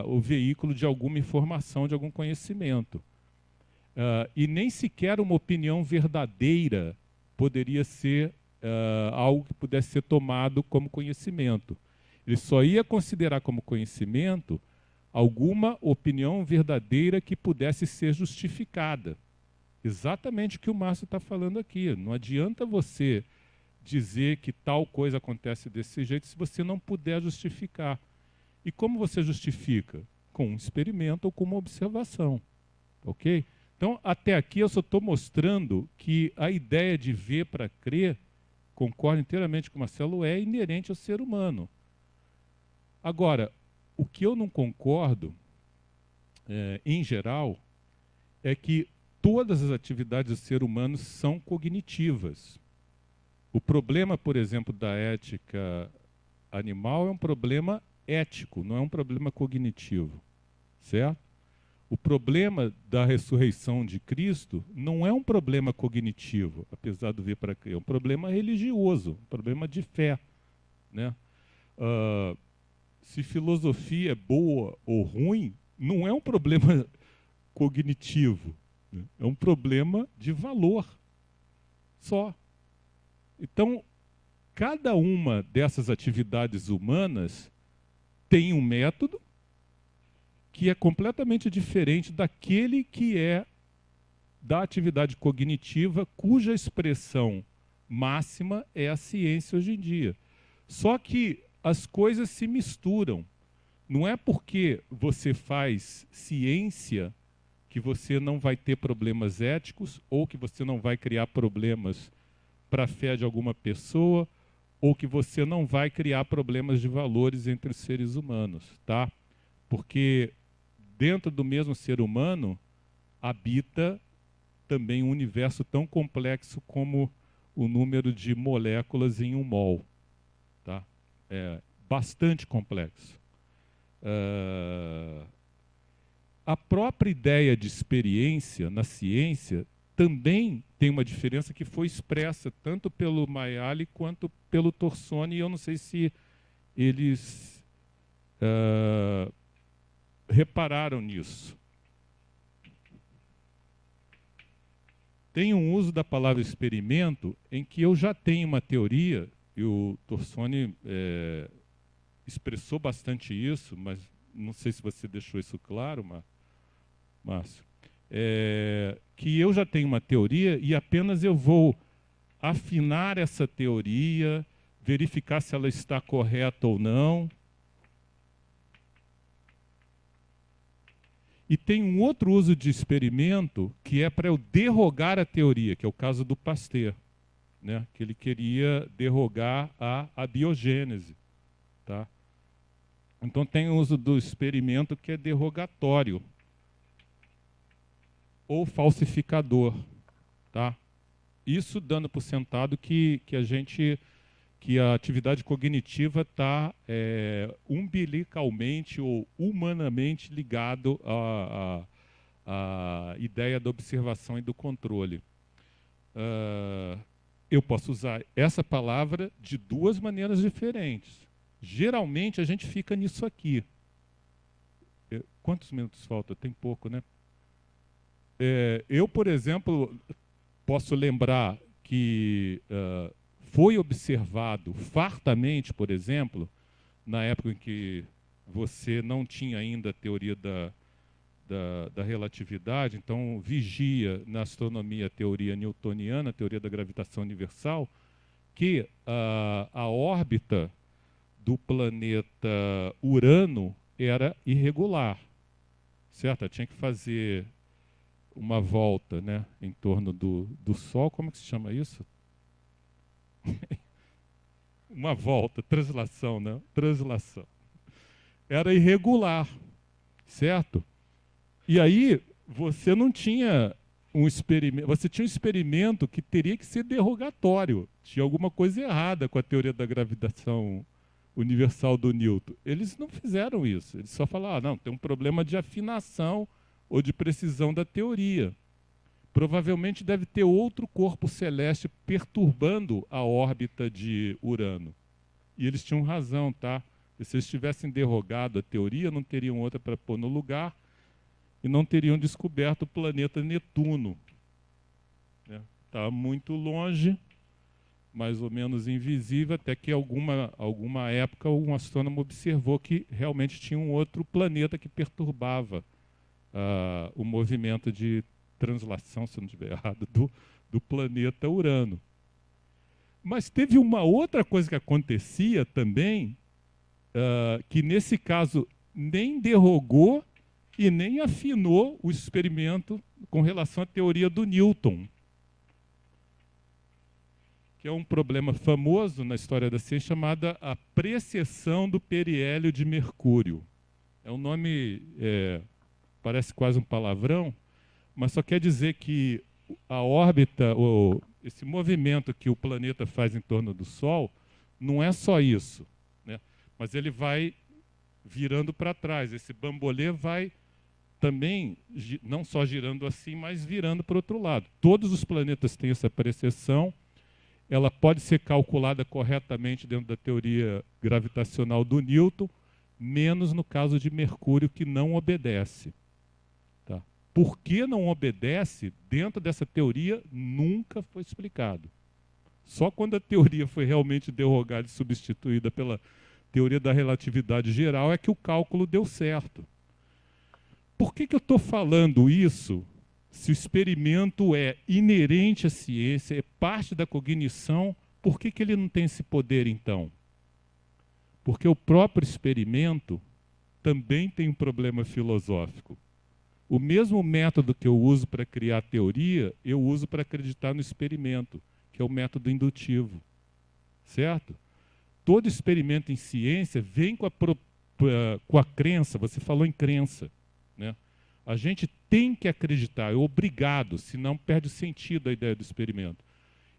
D: o veículo de alguma informação, de algum conhecimento. E nem sequer uma opinião verdadeira poderia ser algo que pudesse ser tomado como conhecimento. Ele só ia considerar como conhecimento alguma opinião verdadeira que pudesse ser justificada. Exatamente o que o Márcio está falando aqui. Não adianta você dizer que tal coisa acontece desse jeito se você não puder justificar. E como você justifica? Com um experimento ou com uma observação. Ok? Então, até aqui eu só estou mostrando que a ideia de ver para crer, concordo inteiramente com o Marcelo, é inerente ao ser humano. Agora, o que eu não concordo, em geral, é que todas as atividades do ser humano são cognitivas. O problema, por exemplo, da ética animal é um problema ético, não é um problema cognitivo, certo? O problema da ressurreição de Cristo não é um problema cognitivo, apesar do ver para crer, é um problema religioso, um problema de fé, né? Se filosofia é boa ou ruim, não é um problema cognitivo, né? É um problema de valor só. Então, cada uma dessas atividades humanas tem um método que é completamente diferente daquele que é da atividade cognitiva, cuja expressão máxima é a ciência hoje em dia. Só que as coisas se misturam. Não é porque você faz ciência que você não vai ter problemas éticos, ou que você não vai criar problemas para a fé de alguma pessoa, ou que você não vai criar problemas de valores entre os seres humanos, tá? Porque dentro do mesmo ser humano habita também um universo tão complexo como o número de moléculas em um mol, tá? É bastante complexo. A própria ideia de experiência na ciência também tem uma diferença que foi expressa tanto pelo Mayali quanto pelo Torsoni, e eu não sei se eles repararam nisso. tem um uso da palavra experimento em que eu já tenho uma teoria, e o Torsoni expressou bastante isso, mas não sei se você deixou isso claro, Márcio, que eu já tenho uma teoria e apenas eu vou afinar essa teoria, verificar se ela está correta ou não. E tem um outro uso de experimento que é para eu derrogar a teoria, que é o caso do Pasteur, né? Que ele queria derrogar a abiogênese. Tá? Então tem o uso do experimento que é derrogatório ou falsificador. Tá? Isso dando por sentado que a atividade cognitiva está umbilicalmente ou humanamente ligado à ideia da observação e do controle. Eu posso usar essa palavra de duas maneiras diferentes. Geralmente a gente fica nisso aqui. Quantos minutos falta? Tem pouco, né? Eu, por exemplo, posso lembrar que foi observado fartamente, por exemplo, na época em que você não tinha ainda a teoria da relatividade, então vigia na astronomia a teoria newtoniana, a teoria da gravitação universal, que a órbita do planeta Urano era irregular, certo? Ela tinha que fazer uma volta, né, em torno do Sol. Como é que se chama isso? Uma volta, translação, né? Translação. Era irregular, certo? E aí você não tinha um experimento, você tinha um experimento que teria que ser derrogatório. Tinha alguma coisa errada com a teoria da gravitação universal do Newton. Eles não fizeram isso. Eles só falaram, não, tem um problema de afinação ou de precisão da teoria. Provavelmente deve ter outro corpo celeste perturbando a órbita de Urano. E eles tinham razão, tá? E se eles tivessem derrogado a teoria, não teriam outra para pôr no lugar e não teriam descoberto o planeta Netuno. Está muito longe, mais ou menos invisível, até que alguma época um astrônomo observou que realmente tinha um outro planeta que perturbava o movimento de translação, se não estiver errado, do planeta Urano. Mas teve uma outra coisa que acontecia também, que nesse caso nem derrogou e nem afinou o experimento com relação à teoria do Newton, que é um problema famoso na história da ciência chamada a precessão do periélio de Mercúrio. É um nome, parece quase um palavrão, mas só quer dizer que a órbita, esse movimento que o planeta faz em torno do Sol, não é só isso, né? Mas ele vai virando para trás. Esse bambolê vai também, não só girando assim, mas virando para o outro lado. Todos os planetas têm essa precessão. Ela pode ser calculada corretamente dentro da teoria gravitacional do Newton, menos no caso de Mercúrio, que não obedece. Tá? Por que não obedece, dentro dessa teoria, nunca foi explicado. Só quando a teoria foi realmente derrogada e substituída pela teoria da relatividade geral é que o cálculo deu certo. Por que eu estou falando isso? Se o experimento é inerente à ciência, é parte da cognição, por que ele não tem esse poder, então? Porque o próprio experimento também tem um problema filosófico. O mesmo método que eu uso para criar a teoria, eu uso para acreditar no experimento, que é o método indutivo. Certo? Todo experimento em ciência vem com a crença, você falou em crença, né? A gente tem que acreditar, é obrigado, senão perde o sentido a ideia do experimento.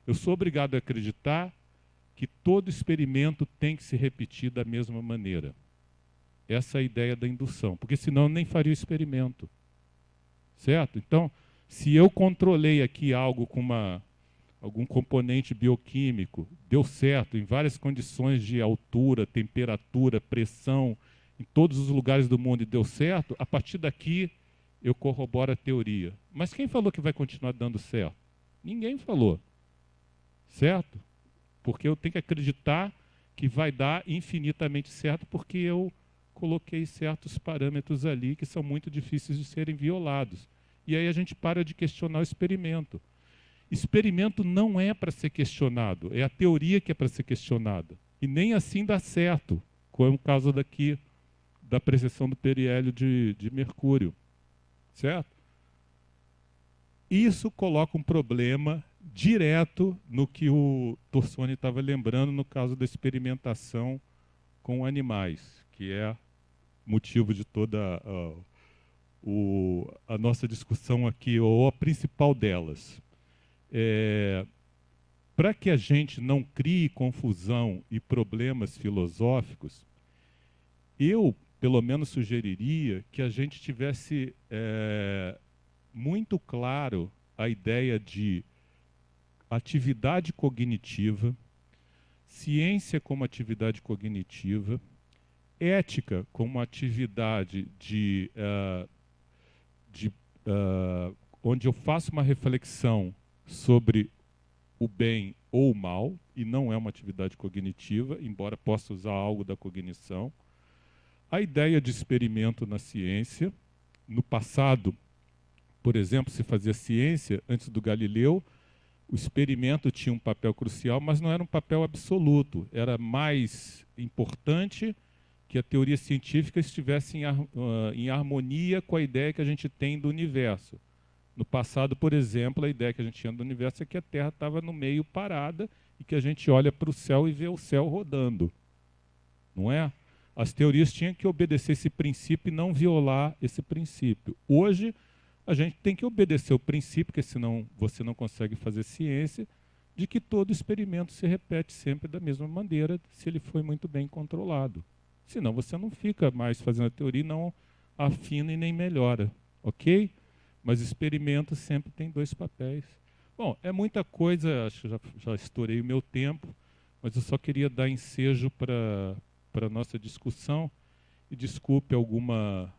D: Eu sou obrigado a acreditar que todo experimento tem que se repetir da mesma maneira. Essa é a ideia da indução, porque senão eu nem faria o experimento. Certo? Então, se eu controlei aqui algo com algum componente bioquímico, deu certo em várias condições de altura, temperatura, pressão, em todos os lugares do mundo e deu certo, a partir daqui eu corroboro a teoria. Mas quem falou que vai continuar dando certo? Ninguém falou. Certo? Porque eu tenho que acreditar que vai dar infinitamente certo, porque eu coloquei certos parâmetros ali que são muito difíceis de serem violados. E aí a gente para de questionar o experimento. Experimento não é para ser questionado, é a teoria que é para ser questionada. E nem assim dá certo, como é o caso daqui da precessão do periélio de mercúrio. Certo? Isso coloca um problema direto no que o Torsoni estava lembrando no caso da experimentação com animais, que é motivo de toda a nossa discussão aqui, ou a principal delas. Para que a gente não crie confusão e problemas filosóficos, eu, pelo menos, sugeriria que a gente tivesse muito claro a ideia de atividade cognitiva, ciência como atividade cognitiva, ética como atividade onde eu faço uma reflexão sobre o bem ou o mal, e não é uma atividade cognitiva, embora possa usar algo da cognição. A ideia de experimento na ciência. No passado, por exemplo, se fazia ciência, antes do Galileu, o experimento tinha um papel crucial, mas não era um papel absoluto. Era mais importante que a teoria científica estivesse em harmonia com a ideia que a gente tem do universo. No passado, por exemplo, a ideia que a gente tinha do universo é que a Terra estava no meio parada e que a gente olha para o céu e vê o céu rodando. Não é? As teorias tinham que obedecer esse princípio e não violar esse princípio. Hoje, a gente tem que obedecer o princípio, porque senão você não consegue fazer ciência, de que todo experimento se repete sempre da mesma maneira, se ele foi muito bem controlado. Senão você não fica mais fazendo a teoria, não afina e nem melhora. Ok? Mas experimento sempre tem dois papéis. Bom, é muita coisa, acho que já estourei o meu tempo, mas eu só queria dar ensejo para a nossa discussão e desculpe alguma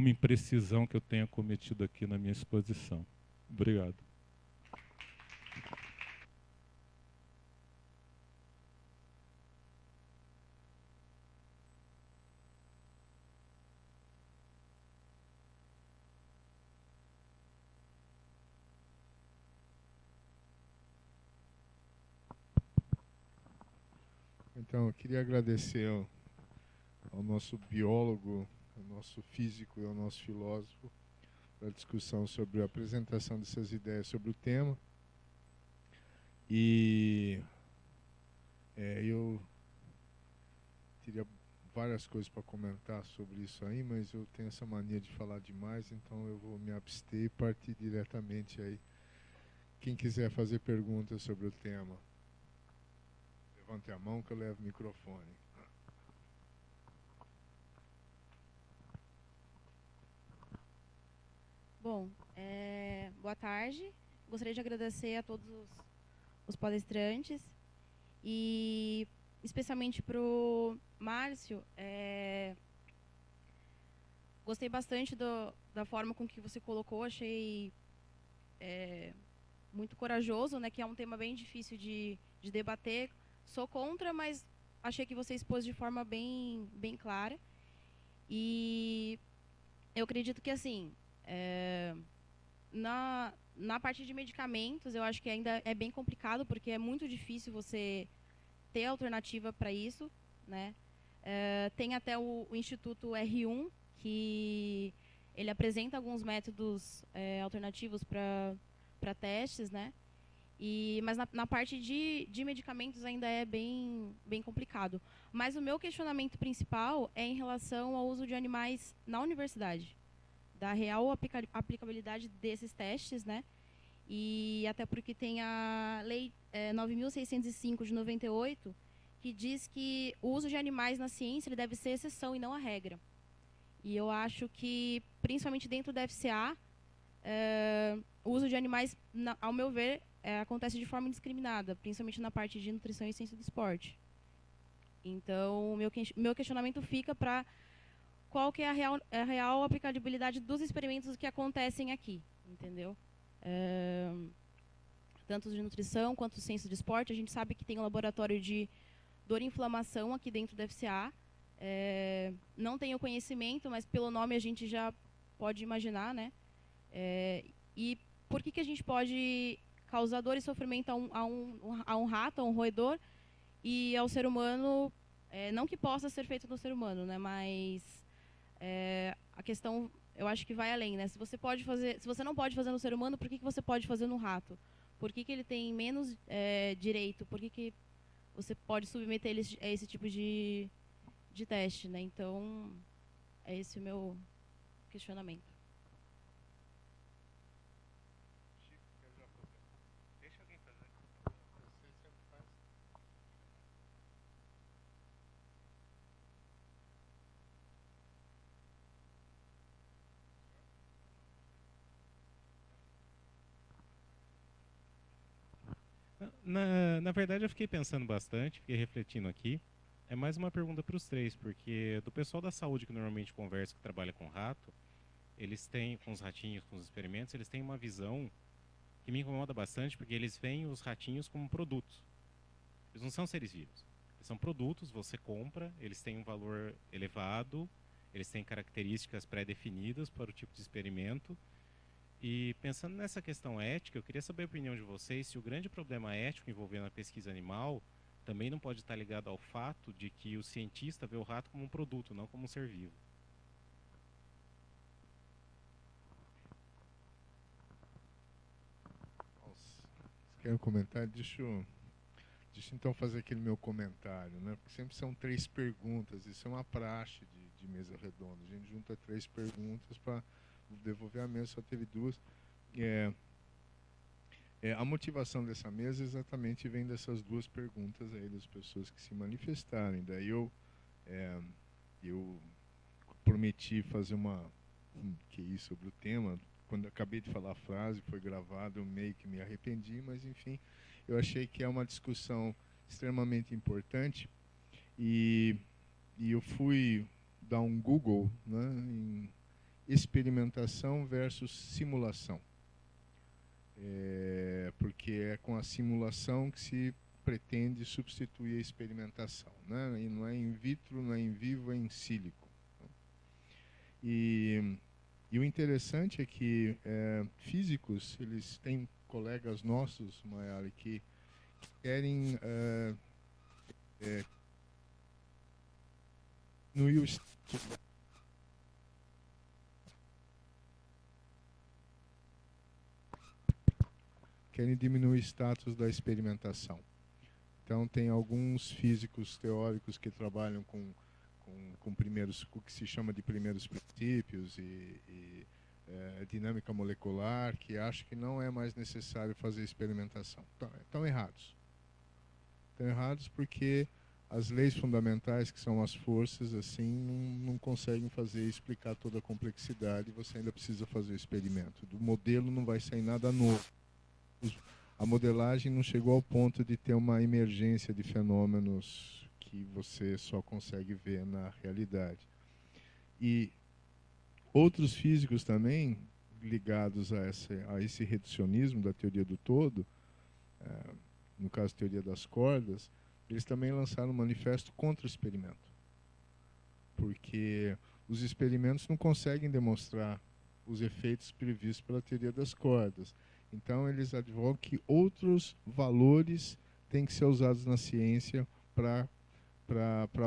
D: imprecisão que eu tenha cometido aqui na minha exposição. Obrigado.
A: Então, eu queria agradecer ao nosso biólogo, ao nosso físico e ao nosso filósofo pela discussão sobre a apresentação dessas ideias sobre o tema. E eu teria várias coisas para comentar sobre isso aí, mas eu tenho essa mania de falar demais, então eu vou me abster e partir diretamente aí. Quem quiser fazer perguntas sobre o tema, levante a mão que eu levo o microfone.
E: Bom, boa tarde. Gostaria de agradecer a todos os palestrantes e especialmente para o Márcio. Gostei bastante da forma com que você colocou, achei muito corajoso, né, que é um tema bem difícil de debater. Sou contra, mas achei que você expôs de forma bem clara. E eu acredito que, assim, na parte de medicamentos, eu acho que ainda é bem complicado, porque é muito difícil você ter alternativa para isso, né? Tem até o Instituto R1, que ele apresenta alguns métodos alternativos para testes, né? Mas na parte de medicamentos ainda é bem complicado. Mas o meu questionamento principal é em relação ao uso de animais na universidade, da real aplicabilidade desses testes, né? E até porque tem a Lei 9.605 de 98, que diz que o uso de animais na ciência ele deve ser exceção e não a regra. E eu acho que, principalmente dentro da FCA, o uso de animais, ao meu ver, acontece de forma indiscriminada, principalmente na parte de nutrição e ciência do esporte. Então, meu questionamento fica para qual que é a real aplicabilidade dos experimentos que acontecem aqui, entendeu? tanto de nutrição quanto ciência de esporte. A gente sabe que tem um laboratório de dor e inflamação aqui dentro da FCA. Não tenho conhecimento, mas pelo nome a gente já pode imaginar, né? E por que a gente pode causar dor e sofrimento a um rato, a um roedor, e ao ser humano, não que possa ser feito no ser humano, né? Mas a questão, eu acho que vai além, né? Se você não pode fazer no ser humano, por que você pode fazer no rato? Por que ele tem menos direito? Por que você pode submeter ele a esse tipo de teste, né? Então, é esse o meu questionamento.
F: Na verdade, eu fiquei pensando bastante, fiquei refletindo aqui. É mais uma pergunta para os três, porque do pessoal da saúde que normalmente conversa, que trabalha com rato, eles têm, com os ratinhos, com os experimentos, eles têm uma visão que me incomoda bastante, porque eles veem os ratinhos como produtos. Eles não são seres vivos. Eles são produtos, você compra, eles têm um valor elevado, eles têm características pré-definidas para o tipo de experimento. E pensando nessa questão ética, eu queria saber a opinião de vocês se o grande problema ético envolvendo a pesquisa animal também não pode estar ligado ao fato de que o cientista vê o rato como um produto, não como um ser vivo.
A: Quer um comentário? Deixa eu então fazer aquele meu comentário, né? Porque sempre são 3 perguntas, isso é uma praxe de mesa redonda. A gente junta 3 perguntas para devolver a mesa, só teve 2. A motivação dessa mesa exatamente vem dessas 2 perguntas aí das pessoas que se manifestarem. Daí eu prometi fazer uma QI sobre o tema. Quando eu acabei de falar a frase, foi gravado, eu meio que me arrependi, mas enfim, eu achei que é uma discussão extremamente importante e eu fui dar um Google, né, em experimentação versus simulação. Porque é com a simulação que se pretende substituir a experimentação, né? E não é in vitro, não é in vivo, é in silico. E o interessante é que físicos, eles têm colegas nossos, Maiara, que querem diminuir o status da experimentação. Então, tem alguns físicos teóricos que trabalham com primeiros, o que se chama de primeiros princípios e dinâmica molecular, que acham que não é mais necessário fazer experimentação. Estão errados. Estão errados porque as leis fundamentais, que são as forças, assim, não conseguem explicar toda a complexidade, você ainda precisa fazer o experimento. Do modelo não vai sair nada novo. A modelagem não chegou ao ponto de ter uma emergência de fenômenos que você só consegue ver na realidade. E outros físicos também, ligados a esse reducionismo da teoria do todo, no caso, a teoria das cordas, eles também lançaram um manifesto contra o experimento. Porque os experimentos não conseguem demonstrar os efeitos previstos pela teoria das cordas. Então, eles advogam que outros valores têm que ser usados na ciência para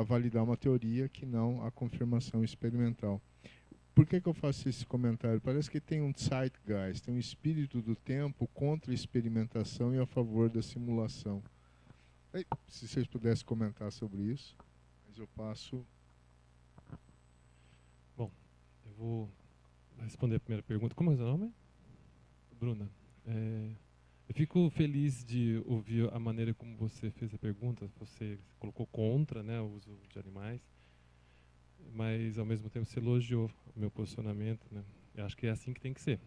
A: validar uma teoria que não a confirmação experimental. Por que eu faço esse comentário? Parece que tem um zeitgeist, tem um espírito do tempo contra a experimentação e a favor da simulação. Se vocês pudessem comentar sobre isso, mas eu passo...
B: Bom, eu vou responder a primeira pergunta. Como é o seu nome? Bruna. Eu fico feliz de ouvir a maneira como você fez a pergunta. Você colocou contra, né, o uso de animais, mas ao mesmo tempo você elogiou o meu posicionamento, né? Eu acho que é assim que tem que ser.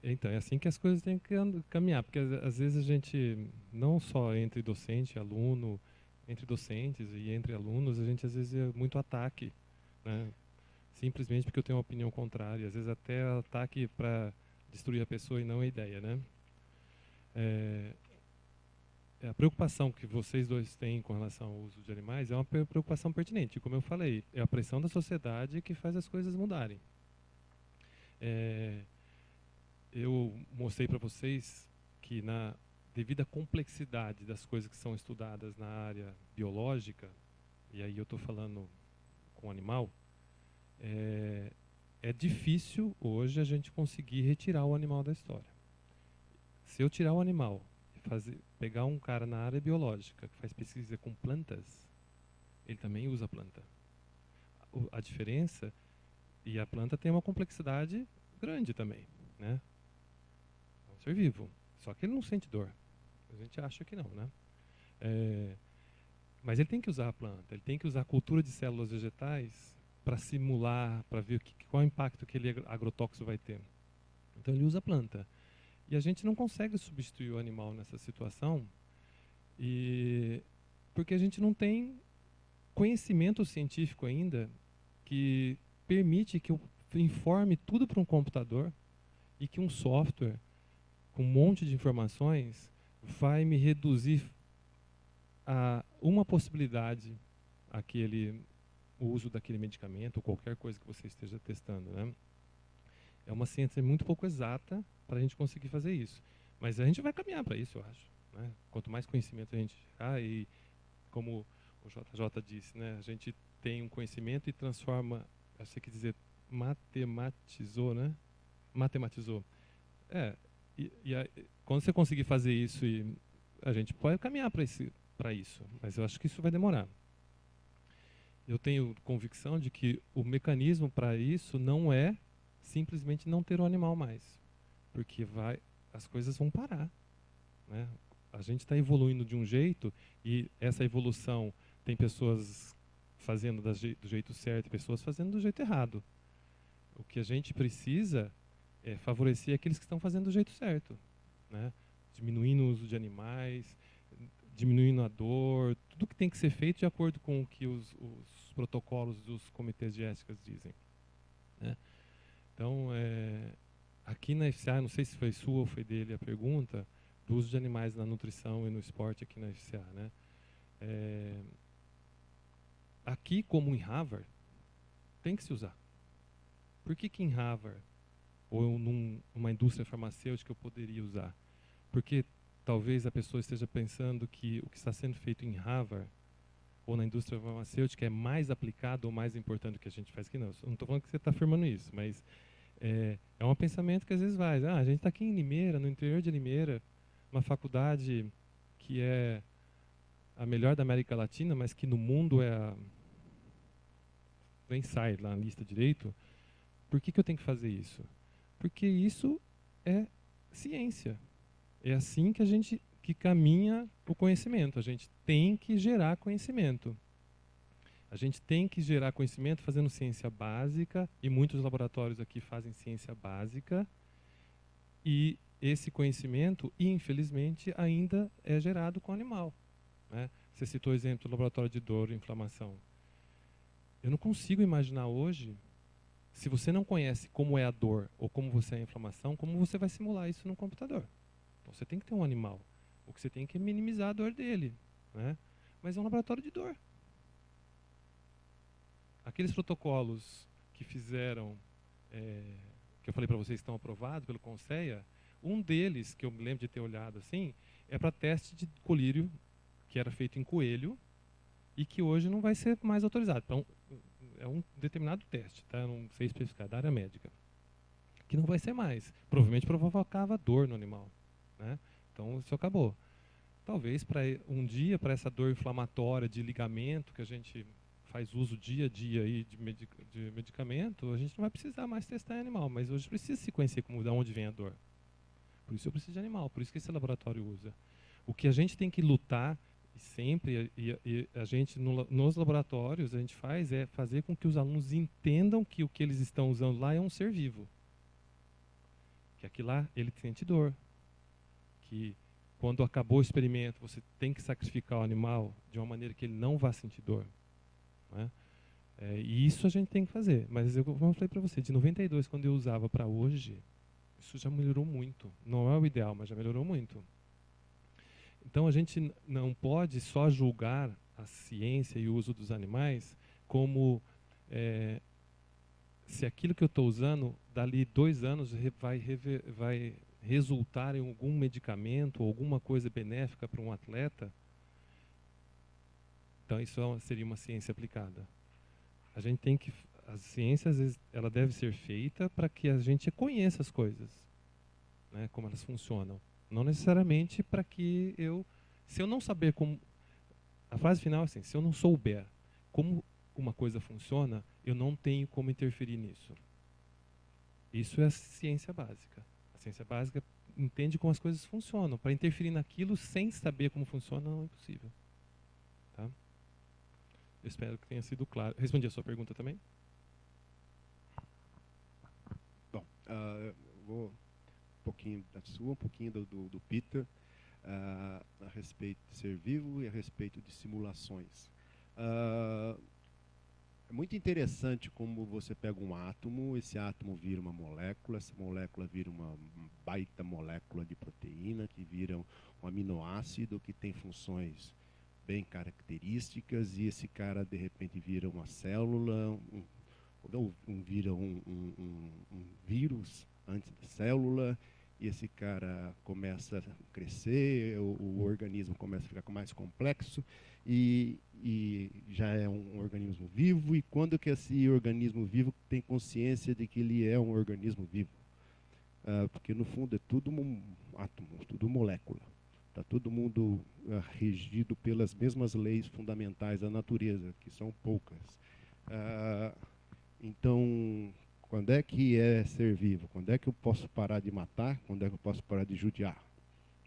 B: Então, é assim que as coisas têm que caminhar, porque às vezes a gente, não só entre docente e aluno, entre docentes e entre alunos, a gente às vezes é muito ataque, né? simplesmente porque eu tenho uma opinião contrária. Às vezes até ataque para destruir a pessoa e não a ideia, né? A preocupação que vocês dois têm com relação ao uso de animais é uma preocupação pertinente. Como eu falei, é a pressão da sociedade que faz as coisas mudarem. Eu mostrei para vocês que devido à complexidade das coisas que são estudadas na área biológica, e aí eu estou falando com animal, é difícil hoje a gente conseguir retirar o animal da história. Se eu tirar o animal e pegar um cara na área biológica que faz pesquisa com plantas, ele também usa planta. A diferença, e a planta tem uma complexidade grande também, né? É um ser vivo, só que ele não sente dor. A gente acha que não, né? Mas ele tem que usar a planta, ele tem que usar a cultura de células vegetais para simular, para ver qual é o impacto que aquele agrotóxico vai ter. Então ele usa a planta. E a gente não consegue substituir o animal nessa situação, porque a gente não tem conhecimento científico ainda que permite que eu informe tudo para um computador e que um software com um monte de informações vai me reduzir a uma possibilidade o uso daquele medicamento ou qualquer coisa que você esteja testando, né? É uma ciência muito pouco exata para a gente conseguir fazer isso. Mas a gente vai caminhar para isso, eu acho, né? Quanto mais conhecimento a gente e como o JJ disse, né? A gente tem um conhecimento e transforma, acho que dizer, matematizou, né? Matematizou. Quando você conseguir fazer isso, a gente pode caminhar para isso, mas eu acho que isso vai demorar. Eu tenho convicção de que o mecanismo para isso não é simplesmente não ter o animal mais, porque as coisas vão parar, né? A gente está evoluindo de um jeito e essa evolução tem pessoas fazendo do jeito certo e pessoas fazendo do jeito errado. O que a gente precisa é favorecer aqueles que estão fazendo do jeito certo, né? Diminuindo o uso de animais, diminuindo a dor, tudo que tem que ser feito de acordo com o que os protocolos dos comitês de ética dizem, né? Então, aqui na FCA, não sei se foi sua ou foi dele a pergunta, do uso de animais na nutrição e no esporte aqui na FCA, né? Aqui, como em Harvard, tem que se usar. Por que em Harvard, ou numa indústria farmacêutica, eu poderia usar? Porque talvez a pessoa esteja pensando que o que está sendo feito em Harvard ou na indústria farmacêutica é mais aplicado ou mais importante do que a gente faz aqui. Não, eu não estou falando que você está afirmando isso, mas é um pensamento que às vezes vai. A gente está aqui em Limeira, no interior de Limeira, uma faculdade que é a melhor da América Latina, mas que no mundo nem sai lá na lista direito. Por que eu tenho que fazer isso? Porque isso é ciência. É assim que caminha o conhecimento. A gente tem que gerar conhecimento. A gente tem que gerar conhecimento fazendo ciência básica, e muitos laboratórios aqui fazem ciência básica, e esse conhecimento, infelizmente, ainda é gerado com animal, né? Você citou o exemplo do laboratório de dor e inflamação. Eu não consigo imaginar hoje, se você não conhece como é a dor ou como você é a inflamação, como você vai simular isso no computador. Então você tem que ter um animal. O que você tem que é minimizar a dor dele, né? Mas é um laboratório de dor. Aqueles protocolos que fizeram, que eu falei para vocês que estão aprovados pelo Conceia, um deles, que eu me lembro de ter olhado assim, é para teste de colírio, que era feito em coelho, e que hoje não vai ser mais autorizado. Então, é um determinado teste, tá? Eu não sei especificar, da área médica, que não vai ser mais. Provavelmente provocava dor no animal, né? Então, isso acabou. Talvez um dia, para essa dor inflamatória de ligamento, que a gente faz uso dia a dia aí de medicamento, a gente não vai precisar mais testar em animal, mas hoje precisa se conhecer de onde vem a dor. Por isso eu preciso de animal, por isso que esse laboratório usa. O que a gente tem que lutar sempre, e a gente nos laboratórios, a gente é fazer com que os alunos entendam que o que eles estão usando lá é um ser vivo. Que aquilo lá, ele sente dor. Que quando acabou o experimento, você tem que sacrificar o animal de uma maneira que ele não vá sentir dor, né? E isso a gente tem que fazer. Mas eu, como eu falei para você, de 92, quando eu usava para hoje, isso já melhorou muito. Não é o ideal, mas já melhorou muito. Então a gente não pode só julgar a ciência e o uso dos animais como se aquilo que eu estou usando, dali 2 anos, vai resultar em algum medicamento ou alguma coisa benéfica para um atleta. Então isso seria uma ciência aplicada. A gente tem que, a ciência às vezes ela deve ser feita para que a gente conheça as coisas, né, como elas funcionam. Não necessariamente para que se eu não saber como, a frase final é assim, se eu não souber como uma coisa funciona, eu não tenho como interferir nisso. Isso é a ciência básica. A ciência básica entende como as coisas funcionam. Para interferir naquilo sem saber como funciona, não é possível. Tá? Eu espero que tenha sido claro. Respondi a sua pergunta também?
C: Bom, vou um pouquinho da sua, um pouquinho do Peter, a respeito de ser vivo e a respeito de simulações. É muito interessante como você pega um átomo, esse átomo vira uma molécula, essa molécula vira uma baita molécula de proteína, que vira um aminoácido que tem funções bem características, e esse cara de repente vira uma célula, vira um vírus antes da célula, e esse cara começa a crescer, o organismo começa a ficar mais complexo, e já é um organismo vivo. E quando que esse organismo vivo tem consciência de que ele é um organismo vivo? Porque no fundo é tudo um átomo, tudo molécula. Está todo mundo regido pelas mesmas leis fundamentais da natureza, que são poucas. Então, quando é que é ser vivo? Quando é que eu posso parar de matar? Quando é que eu posso parar de judiar?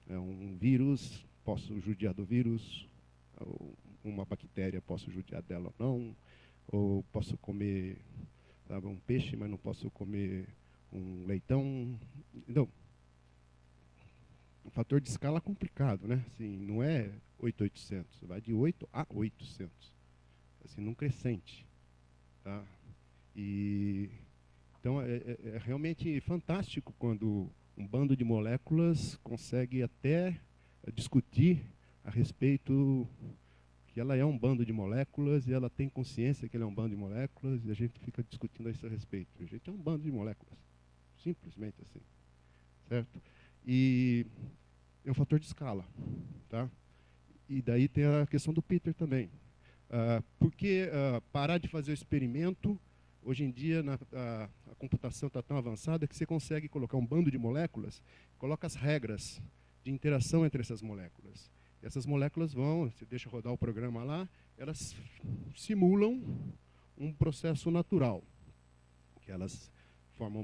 C: Um vírus, posso judiar do vírus? Ou uma bactéria, posso judiar dela ou não? Ou posso comer, sabe, um peixe, mas não posso comer um leitão? Então, um fator de escala complicado, né? Assim, não é 8.800, vai de 8 a 800, assim, num crescente, tá? E então é realmente fantástico quando um bando de moléculas consegue até discutir a respeito que ela é um bando de moléculas, e ela tem consciência que ela é um bando de moléculas, e a gente fica discutindo a esse respeito. A gente é um bando de moléculas, simplesmente assim, certo? E é um fator de escala, tá? E daí tem a questão do Peter também. Porque parar de fazer o experimento, hoje em dia a computação está tão avançada que você consegue colocar um bando de moléculas, coloca as regras de interação entre essas moléculas. E essas moléculas você deixa rodar o programa lá, elas simulam um processo natural, que elas formam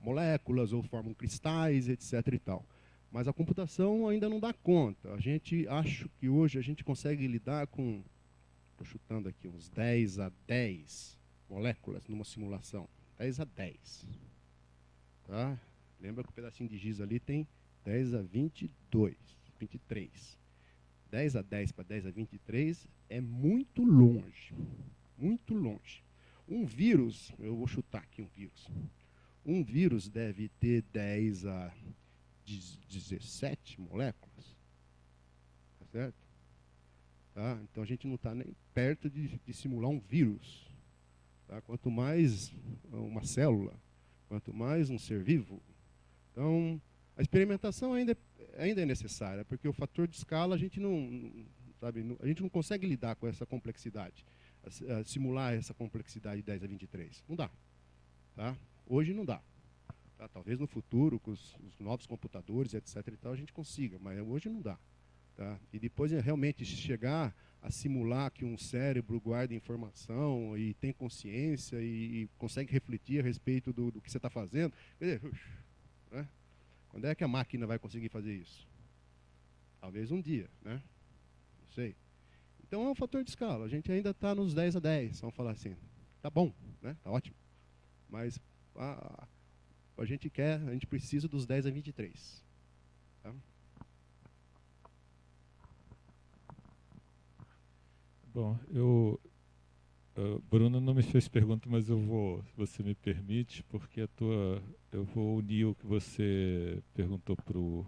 C: moléculas ou formam cristais, etc. e tal. Mas a computação ainda não dá conta. Acho que hoje a gente consegue lidar com, estou chutando aqui, uns 10 a 10 moléculas numa simulação. 10 a 10. Tá? Lembra que o pedacinho de giz ali tem 10 a 22, 23. 10 a 10 para 10 a 23 é muito longe. Muito longe. Um vírus, eu vou chutar aqui um vírus. Um vírus deve ter 10 a 17 moléculas. Tá certo? Tá? Então a gente não está nem perto de simular um vírus. Tá? Quanto mais uma célula, quanto mais um ser vivo. Então, a experimentação ainda é necessária, porque o fator de escala a gente a gente não consegue lidar com essa complexidade, simular essa complexidade de 10 a 23. Não dá. Tá? Hoje não dá. Tá? Talvez no futuro, com os novos computadores, etc. e tal, a gente consiga, mas hoje não dá. Tá? E depois realmente chegar a simular que um cérebro guarda informação e tem consciência e consegue refletir a respeito do que você está fazendo. Quer dizer, né? Quando é que a máquina vai conseguir fazer isso? Talvez um dia, né? Não sei. Então é um fator de escala. A gente ainda está nos 10 a 10, vamos falar assim. Tá bom, né? Tá ótimo. Mas a gente precisa dos 10 a 23. Tá?
D: Bom, Bruna não me fez pergunta, mas eu vou, se você me permite, porque eu vou unir o que você perguntou para o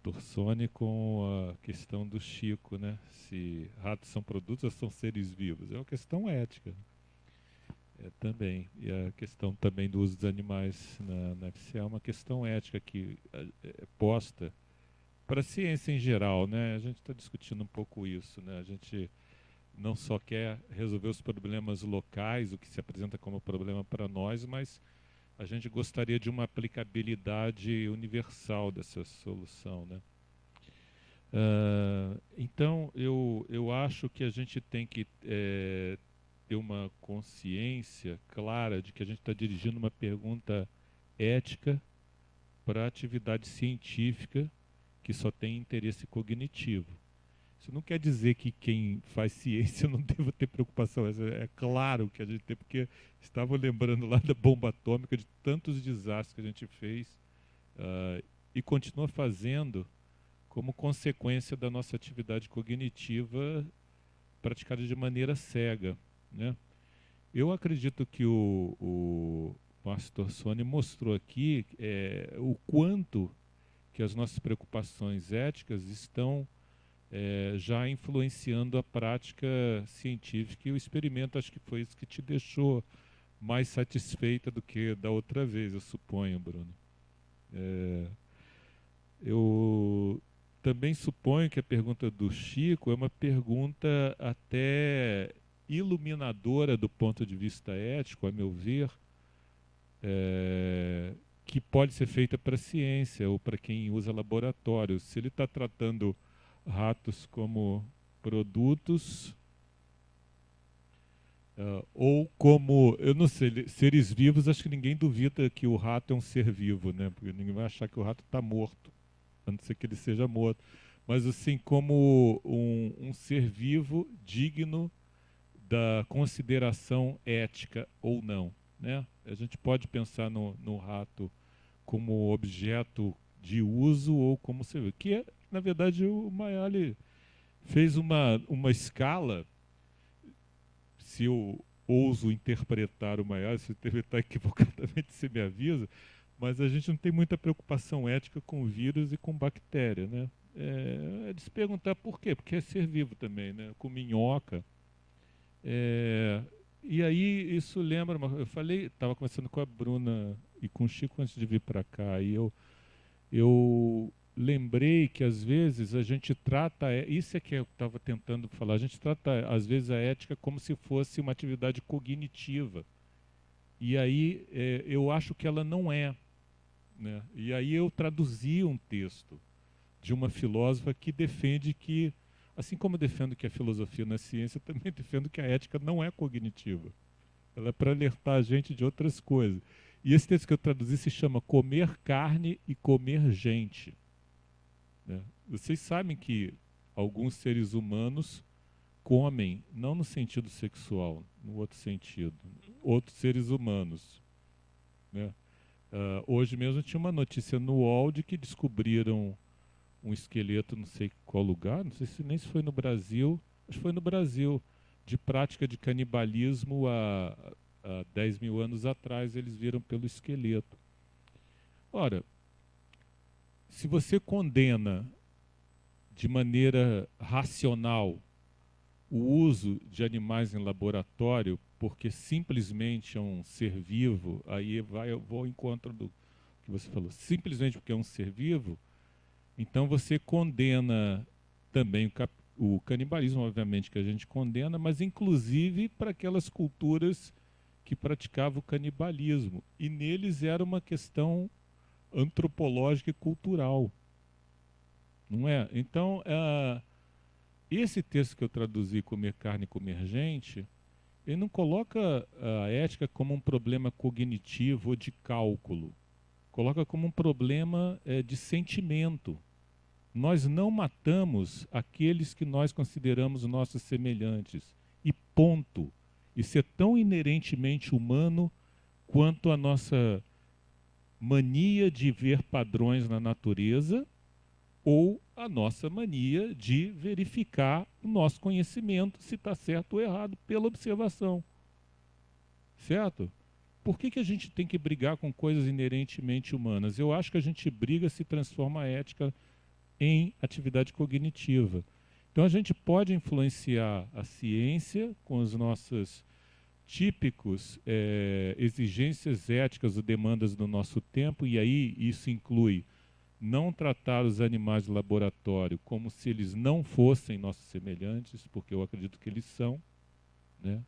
D: Torsoni com a questão do Chico, né? Se ratos são produtos ou são seres vivos. É uma questão ética. Também. E a questão também do uso dos animais na FCA é uma questão ética que é posta para a ciência em geral, né? A gente está discutindo um pouco isso, né? A gente não só quer resolver os problemas locais, o que se apresenta como problema para nós, mas a gente gostaria de uma aplicabilidade universal dessa solução, né? Então, eu acho que a gente tem que ter uma consciência clara de que a gente está dirigindo uma pergunta ética para a atividade científica que só tem interesse cognitivo. Isso não quer dizer que quem faz ciência não deva ter preocupação. É claro que a gente tem, porque estava lembrando lá da bomba atômica, de tantos desastres que a gente fez e continua fazendo como consequência da nossa atividade cognitiva praticada de maneira cega, né? Eu acredito que o Márcio Torsoni mostrou aqui o quanto que as nossas preocupações éticas estão já influenciando a prática científica, e o experimento acho que foi isso que te deixou mais satisfeita do que da outra vez, eu suponho, Bruno. Eu também suponho que a pergunta do Chico é uma pergunta até iluminadora do ponto de vista ético, a meu ver, que pode ser feita para a ciência ou para quem usa laboratórios. Se ele está tratando ratos como produtos ou como, eu não sei, seres vivos, acho que ninguém duvida que o rato é um ser vivo, né? Porque ninguém vai achar que o rato está morto, a não ser que ele seja morto. Mas assim, como um ser vivo digno da consideração ética ou não, né? A gente pode pensar no rato como objeto de uso ou como ser vivo, que na verdade o Mayali fez uma escala, se eu ouso interpretar o Mayali, se eu interpretar equivocadamente você me avisa, mas a gente não tem muita preocupação ética com vírus e com bactéria, né? É de se perguntar por quê, porque é ser vivo também, né? Com minhoca. E aí isso lembra, eu falei, estava conversando com a Bruna e com o Chico antes de vir para cá, e eu lembrei que às vezes a gente trata, isso é que eu estava tentando falar, a gente trata às vezes a ética como se fosse uma atividade cognitiva. E aí eu acho que ela não é, né? E aí eu traduzi um texto de uma filósofa que defende que, assim como eu defendo que a filosofia não é ciência, eu também defendo que a ética não é cognitiva. Ela é para alertar a gente de outras coisas. E esse texto que eu traduzi se chama Comer Carne e Comer Gente. Né? Vocês sabem que alguns seres humanos comem, não no sentido sexual, no outro sentido, outros seres humanos. Né? Hoje mesmo tinha uma notícia no UOL de que descobriram um esqueleto, não sei qual lugar, não sei nem se foi no Brasil, acho que foi no Brasil, de prática de canibalismo há 10 mil anos atrás, eles viram pelo esqueleto. Ora, se você condena de maneira racional o uso de animais em laboratório, porque simplesmente é um ser vivo, aí eu vou ao encontro do que você falou, simplesmente porque é um ser vivo, então você condena também o canibalismo, obviamente, que a gente condena, mas inclusive para aquelas culturas que praticavam o canibalismo. E neles era uma questão antropológica e cultural. Não é? Então, esse texto que eu traduzi, Comer Carne e Comer Gente, ele não coloca a ética como um problema cognitivo ou de cálculo. Coloca como um problema de sentimento. Nós não matamos aqueles que nós consideramos nossos semelhantes. E ponto. Isso é tão inerentemente humano quanto a nossa mania de ver padrões na natureza ou a nossa mania de verificar o nosso conhecimento, se está certo ou errado, pela observação. Certo? Por que a gente tem que brigar com coisas inerentemente humanas? Eu acho que a gente briga se transforma a ética em atividade cognitiva. Então a gente pode influenciar a ciência com as nossas típicos exigências éticas ou demandas do nosso tempo, e aí isso inclui não tratar os animais de laboratório como se eles não fossem nossos semelhantes, porque eu acredito que eles são, né?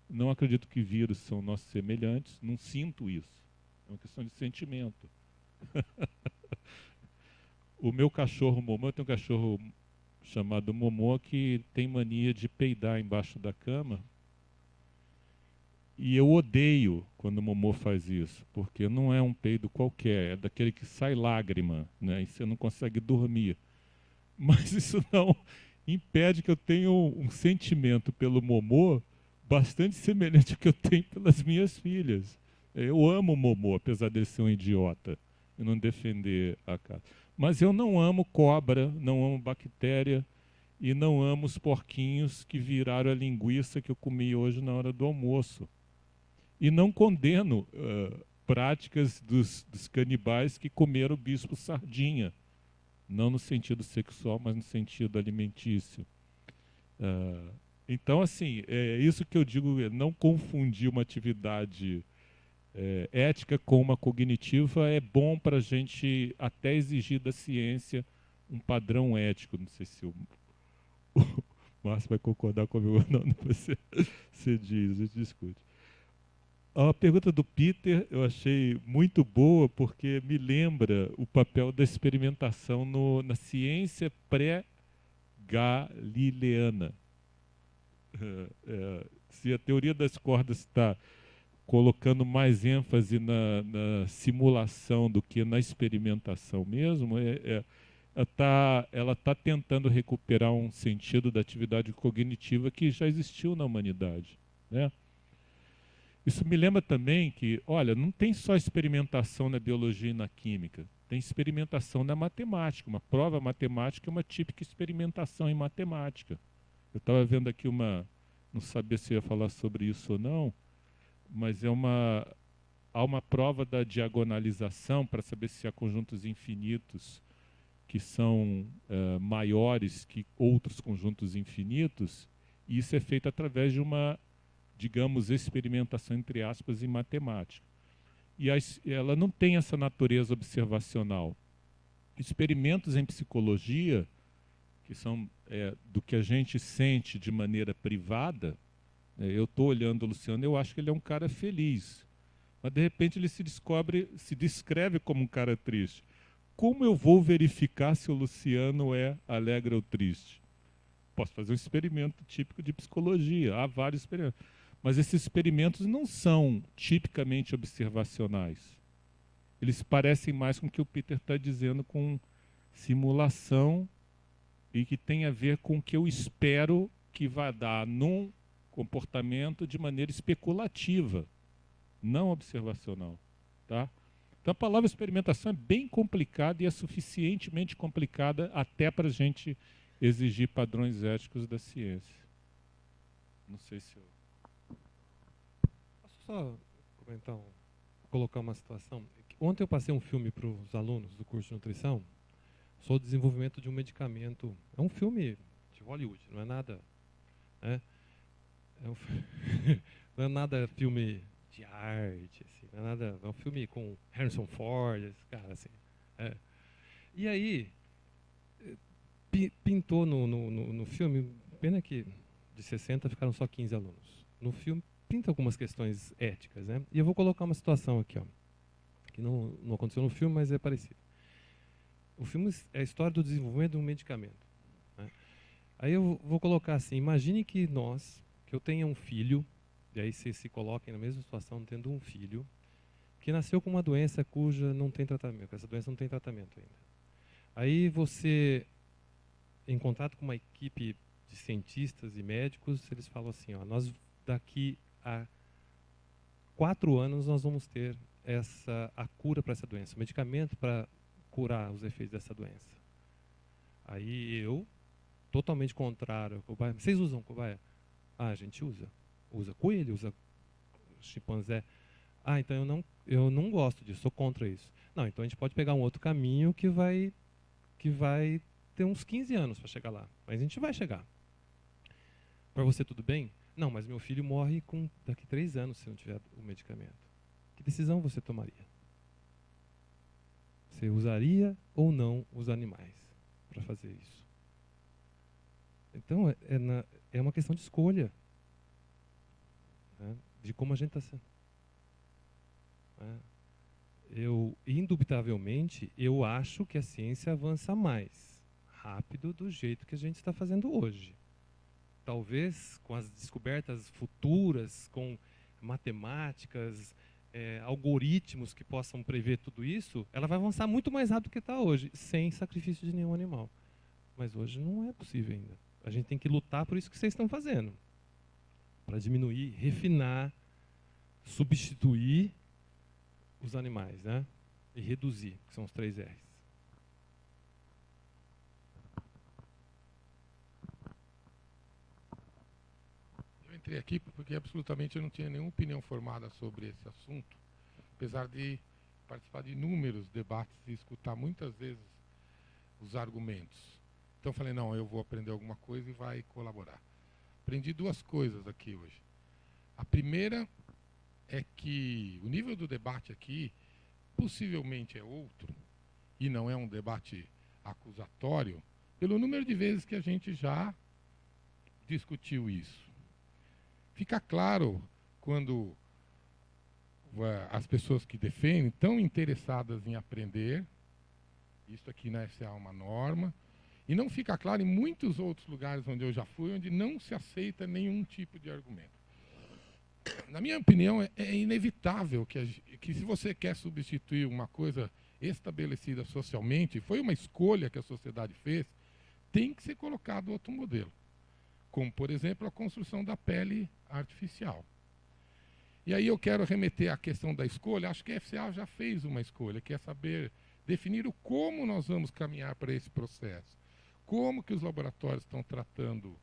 D: Não acredito que vírus são nossos semelhantes, não sinto isso. É uma questão de sentimento. O meu cachorro Momô, eu tenho um cachorro chamado Momô que tem mania de peidar embaixo da cama. E eu odeio quando o Momô faz isso, porque não é um peido qualquer, é daquele que sai lágrima, né? E você não consegue dormir. Mas isso não impede que eu tenha um sentimento pelo Momô bastante semelhante ao que eu tenho pelas minhas filhas. Eu amo o Momô, apesar de ele ser um idiota e não defender a casa. Mas eu não amo cobra, não amo bactéria e não amo os porquinhos que viraram a linguiça que eu comi hoje na hora do almoço. E não condeno práticas dos canibais que comeram bispo sardinha. Não no sentido sexual, mas no sentido alimentício. Então, assim, é isso que eu digo, não confundir uma atividade ética com uma cognitiva é bom para a gente até exigir da ciência um padrão ético. Não sei se o Márcio vai concordar comigo ou não, depois você diz, a gente discute. A pergunta do Peter eu achei muito boa porque me lembra o papel da experimentação na ciência pré-galileana. Se a teoria das cordas está colocando mais ênfase na simulação do que na experimentação mesmo, ela está tentando recuperar um sentido da atividade cognitiva que já existiu na humanidade, né? Isso me lembra também que, olha, não tem só experimentação na biologia e na química, tem experimentação na matemática. Uma prova matemática é uma típica experimentação em matemática. Eu estava vendo aqui não sabia se eu ia falar sobre isso ou não, mas há uma prova da diagonalização para saber se há conjuntos infinitos que são maiores que outros conjuntos infinitos, e isso é feito através de uma, digamos, experimentação, entre aspas, em matemática. E ela não tem essa natureza observacional. Experimentos em psicologia, que são do que a gente sente de maneira privada, eu estou olhando o Luciano, eu acho que ele é um cara feliz, mas de repente ele se descreve como um cara triste. Como eu vou verificar se o Luciano é alegre ou triste? Posso fazer um experimento típico de psicologia, há vários experimentos. Mas esses experimentos não são tipicamente observacionais. Eles parecem mais com o que o Peter está dizendo, com simulação, e que tem a ver com o que eu espero que vai dar num comportamento de maneira especulativa, não observacional. Tá? Então a palavra experimentação é bem complicada e é suficientemente complicada até para a gente exigir padrões éticos da ciência. Não sei se eu...
B: Posso só comentar, colocar uma situação? Ontem eu passei um filme para os alunos do curso de nutrição sobre o desenvolvimento de um medicamento. É um filme de Hollywood, não é nada... né? Não é nada filme de arte, assim, não é nada, é um filme com Harrison Ford, esse cara assim. E aí pintou no filme, pena que de 60 ficaram só 15 alunos. No filme pinta algumas questões éticas, né? E eu vou colocar uma situação aqui, ó, que não aconteceu no filme, mas é parecido. O filme é a história do desenvolvimento de um medicamento, né? Aí eu vou colocar assim, imagine que eu tenha um filho, e aí vocês se coloquem na mesma situação, tendo um filho, que nasceu com uma doença cuja não tem tratamento, essa doença não tem tratamento ainda. Aí você, em contato com uma equipe de cientistas e médicos, eles falam assim, ó, nós daqui a 4 anos nós vamos ter a cura para essa doença, o medicamento para curar os efeitos dessa doença. Aí eu, totalmente contrário, cobaia. Vocês usam cobaia? Ah, a gente usa. Usa coelho, usa chimpanzé. Ah, então eu não gosto disso, sou contra isso. Não, então a gente pode pegar um outro caminho que vai ter uns 15 anos para chegar lá. Mas a gente vai chegar. Para você tudo bem? Não, mas meu filho morre daqui 3 anos se não tiver o medicamento. Que decisão você tomaria? Você usaria ou não os animais para fazer isso? Então, é uma questão de escolha. Né? De como a gente está sendo. Indubitavelmente, eu acho que a ciência avança mais rápido do jeito que a gente está fazendo hoje. Talvez com as descobertas futuras, com matemáticas, algoritmos que possam prever tudo isso, ela vai avançar muito mais rápido do que está hoje, sem sacrifício de nenhum animal. Mas hoje não é possível ainda. A gente tem que lutar por isso que vocês estão fazendo. Para diminuir, refinar, substituir os animais, né? E reduzir, que são os 3 R's.
G: Eu entrei aqui porque absolutamente eu não tinha nenhuma opinião formada sobre esse assunto, apesar de participar de inúmeros debates e escutar muitas vezes os argumentos. Então eu falei, não, eu vou aprender alguma coisa e vai colaborar. Aprendi 2 coisas aqui hoje. A primeira é que o nível do debate aqui possivelmente é outro, e não é um debate acusatório, pelo número de vezes que a gente já discutiu isso. Fica claro quando as pessoas que defendem estão interessadas em aprender, isso aqui na FCA é uma norma, e não fica claro em muitos outros lugares onde eu já fui, onde não se aceita nenhum tipo de argumento. Na minha opinião, é inevitável que se você quer substituir uma coisa estabelecida socialmente, foi uma escolha que a sociedade fez, tem que ser colocado outro modelo. Como, por exemplo, a construção da pele artificial. E aí eu quero remeter à questão da escolha. Acho que a FCA já fez uma escolha, que é saber definir o como nós vamos caminhar para esse processo. Como que os laboratórios estão tratando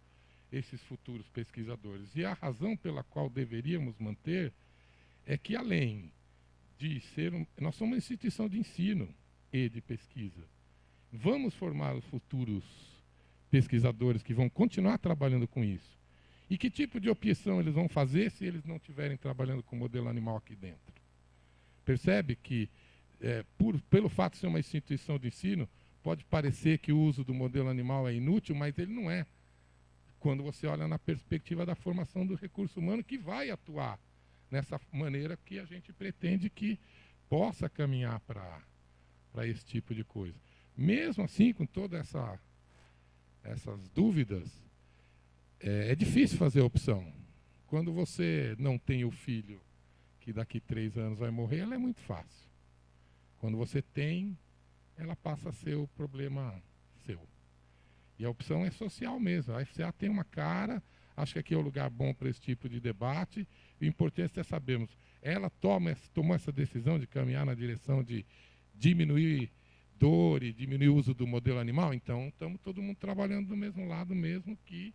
G: esses futuros pesquisadores. E a razão pela qual deveríamos manter é que, além de ser nós somos uma instituição de ensino e de pesquisa. Vamos formar os futuros pesquisadores que vão continuar trabalhando com isso. E que tipo de opção eles vão fazer se eles não estiverem trabalhando com o modelo animal aqui dentro? Percebe que, pelo fato de ser uma instituição de ensino, pode parecer que o uso do modelo animal é inútil, mas ele não é. Quando você olha na perspectiva da formação do recurso humano, que vai atuar nessa maneira que a gente pretende que possa caminhar para esse tipo de coisa. Mesmo assim, com todas essas dúvidas, é difícil fazer a opção. Quando você não tem o filho que daqui 3 anos vai morrer, ela é muito fácil. Quando você tem, ela passa a ser o problema seu. E a opção é social mesmo. A FCA tem uma cara, acho que aqui é o lugar bom para esse tipo de debate. O importante é sabermos, ela tomou essa decisão de caminhar na direção de diminuir dor e diminuir o uso do modelo animal, então estamos todo mundo trabalhando do mesmo lado, mesmo que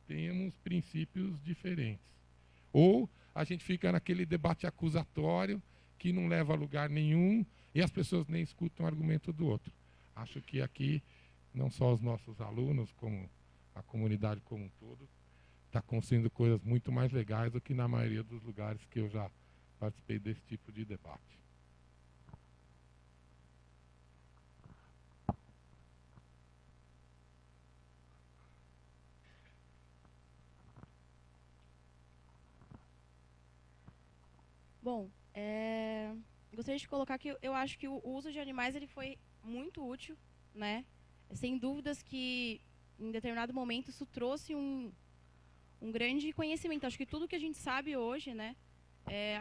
G: tenhamos princípios diferentes. Ou a gente fica naquele debate acusatório que não leva a lugar nenhum e as pessoas nem escutam o argumento do outro. Acho que aqui não só os nossos alunos, como a comunidade como um todo, está construindo coisas muito mais legais do que na maioria dos lugares que eu já participei desse tipo de debate.
E: Bom, gostaria de colocar que eu acho que o uso de animais ele foi muito útil, né? Sem dúvidas que em determinado momento isso trouxe um grande conhecimento. Acho que tudo que a gente sabe hoje, né,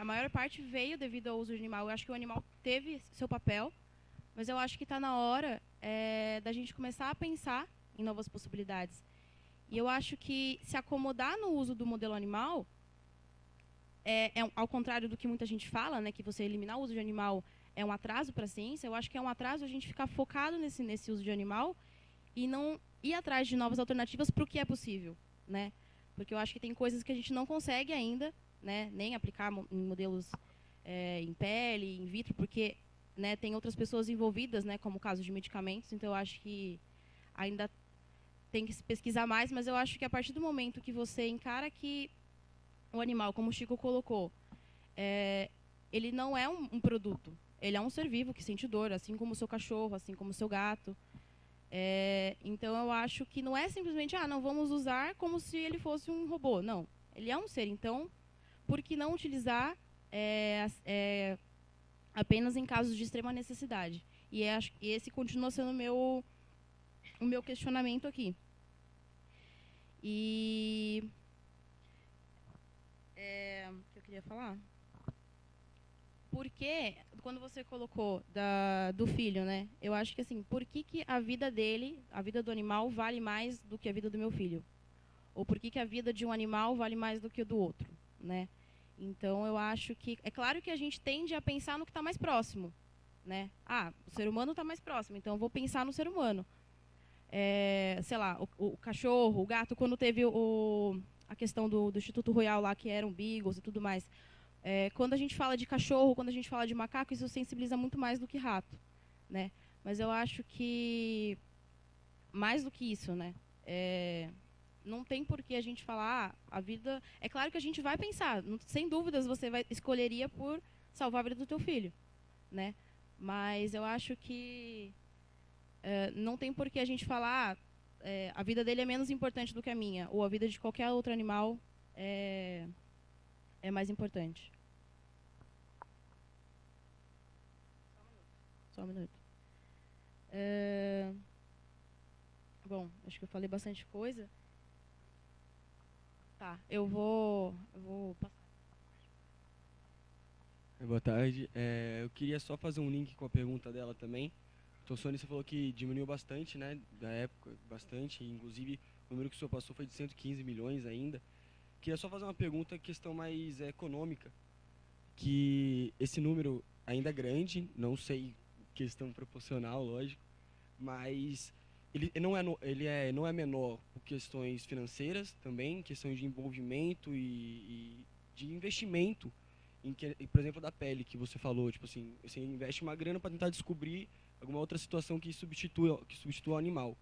E: a maior parte veio devido ao uso de animal. Eu acho que o animal teve seu papel, mas eu acho que está na hora da gente começar a pensar em novas possibilidades. E eu acho que se acomodar no uso do modelo animal, ao contrário do que muita gente fala, né, que você eliminar o uso de animal é um atraso para a ciência, eu acho que é um atraso a gente ficar focado nesse uso de animal e não ir atrás de novas alternativas para o que é possível, né? Porque eu acho que tem coisas que a gente não consegue ainda, né, nem aplicar em modelos em pele, in vitro, porque, né, tem outras pessoas envolvidas, né, como o caso de medicamentos. Então eu acho que ainda tem que se pesquisar mais, mas eu acho que a partir do momento que você encara que o animal, como o Chico colocou, ele não é um produto, ele é um ser vivo que sente dor, assim como o seu cachorro, assim como o seu gato. Então eu acho que não é simplesmente, não vamos usar como se ele fosse um robô. Não, ele é um ser. Então, por que não utilizar apenas em casos de extrema necessidade? E esse continua sendo o meu questionamento aqui. E o que eu queria falar? Porque, quando você colocou do filho, né? Eu acho que assim, por que a vida dele, a vida do animal, vale mais do que a vida do meu filho? Ou por que a vida de um animal vale mais do que a do outro, né? Então, eu acho que... É claro que a gente tende a pensar no que está mais próximo, né? O ser humano está mais próximo, então eu vou pensar no ser humano. Sei lá, o cachorro, o gato, quando teve a questão do Instituto Royal lá, que eram beagles e tudo mais... quando a gente fala de cachorro, quando a gente fala de macaco, isso sensibiliza muito mais do que rato, né? Mas eu acho que mais do que isso, né? Não tem por que a gente falar a vida. É claro que a gente vai pensar, sem dúvidas você escolheria por salvar a vida do teu filho, né? Mas eu acho que não tem por que a gente falar a vida dele é menos importante do que a minha, ou a vida de qualquer outro animal é mais importante. Só um minuto. Bom, acho que eu falei bastante coisa. Tá, eu vou passar.
H: Boa tarde. Eu queria só fazer um link com a pergunta dela também. Então, Sônia, você falou que diminuiu bastante, né, da época, bastante. Inclusive, o número que o senhor passou foi de 115 milhões ainda. Queria só fazer uma pergunta, questão mais econômica, que esse número ainda é grande, não sei, questão proporcional, lógico, mas ele não é menor por questões financeiras também, questões de envolvimento e de investimento, por exemplo, da pele que você falou, tipo assim, você investe uma grana para tentar descobrir alguma outra situação que substitua o animal.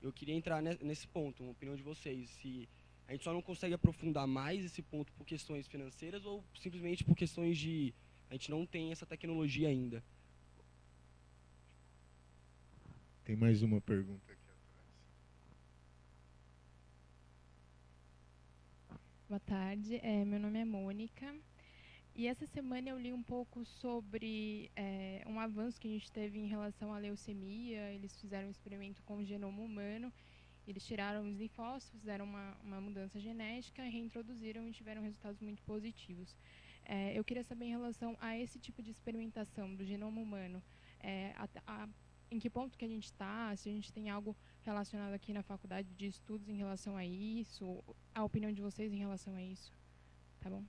H: Eu queria entrar nesse ponto, uma opinião de vocês, se a gente só não consegue aprofundar mais esse ponto por questões financeiras ou simplesmente por questões de a gente não tem essa tecnologia ainda.
A: Tem mais uma pergunta aqui atrás.
I: Boa tarde, meu nome é Mônica. E essa semana eu li um pouco sobre um avanço que a gente teve em relação à leucemia. Eles fizeram um experimento com o genoma humano. Eles tiraram os linfócitos, fizeram uma mudança genética, reintroduziram e tiveram resultados muito positivos. Eu queria saber em relação a esse tipo de experimentação do genoma humano, em que ponto que a gente está, se a gente tem algo relacionado aqui na faculdade de estudos em relação a isso, a opinião de vocês em relação a isso, tá bom?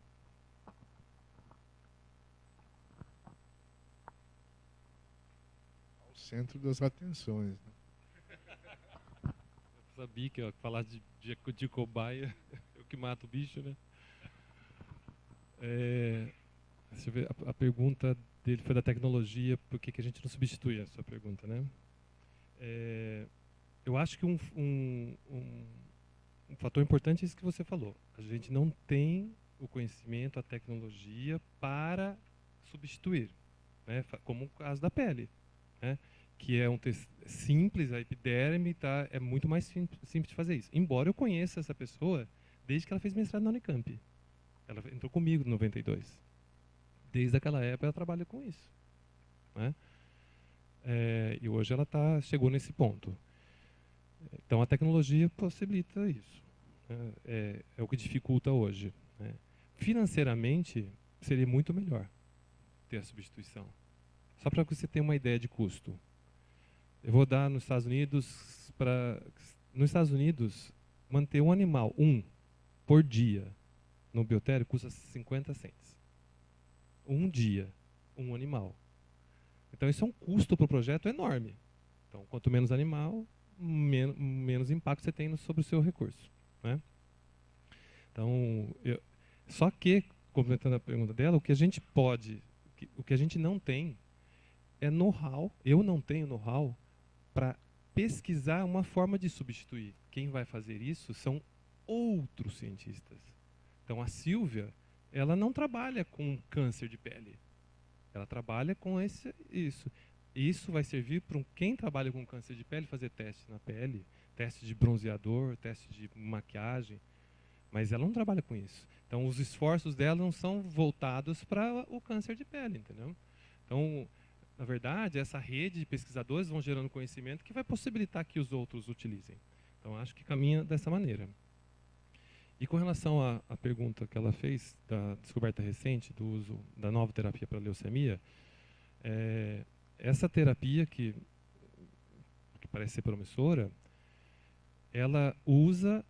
A: Ao centro das atenções, né?
B: Eu sabia que falar de cobaia é o que mata o bicho, né? Deixa eu ver, a pergunta dele foi da tecnologia, por que a gente não substitui essa pergunta, né? Eu acho que um fator importante é isso que você falou. A gente não tem o conhecimento, a tecnologia para substituir, né? Como o caso da pele, né? Que é um teste simples, a epiderme, tá? É muito mais simples de fazer isso. Embora eu conheça essa pessoa desde que ela fez mestrado na Unicamp. Ela entrou comigo em 92. Desde aquela época ela trabalha com isso, né? E hoje ela chegou nesse ponto. Então a tecnologia possibilita isso, né? É o que dificulta hoje, né? Financeiramente seria muito melhor ter a substituição. Só para você ter uma ideia de custo. Eu vou dar nos Estados Unidos, nos Estados Unidos, manter um animal, por dia, no biotério, custa 50 cents. Um dia, um animal. Então, isso é um custo para o projeto enorme. Então, quanto menos animal, menos impacto você tem sobre o seu recurso, né? Então, só que, complementando a pergunta dela, o que a gente não tem é know-how. Eu não tenho know-how para pesquisar uma forma de substituir. Quem vai fazer isso são outros cientistas. Então, a Silvia, ela não trabalha com câncer de pele. Ela trabalha com isso. Isso vai servir para quem trabalha com câncer de pele fazer teste na pele, teste de bronzeador, teste de maquiagem, mas ela não trabalha com isso. Então, os esforços dela não são voltados para o câncer de pele, entendeu? Então, na verdade, essa rede de pesquisadores vão gerando conhecimento que vai possibilitar que os outros utilizem. Então, acho que caminha dessa maneira. E com relação à pergunta que ela fez da descoberta recente do uso da nova terapia para leucemia, essa terapia que parece ser promissora, ela usa,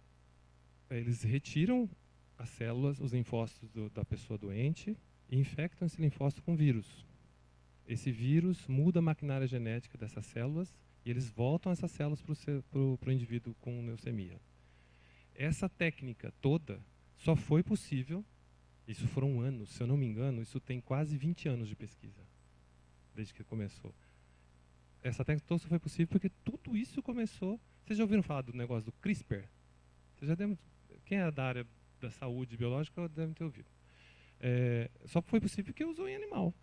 B: eles retiram as células, os linfócitos da pessoa doente e infectam esse linfócito com vírus. Esse vírus muda a maquinária genética dessas células e eles voltam essas células para o indivíduo com leucemia. Essa técnica toda só foi possível, isso foram anos, se eu não me engano, isso tem quase 20 anos de pesquisa, desde que começou. Essa técnica toda só foi possível porque tudo isso começou... Vocês já ouviram falar do negócio do CRISPR? Vocês já devem, quem é da área da saúde biológica deve ter ouvido. Só foi possível porque usou em animal.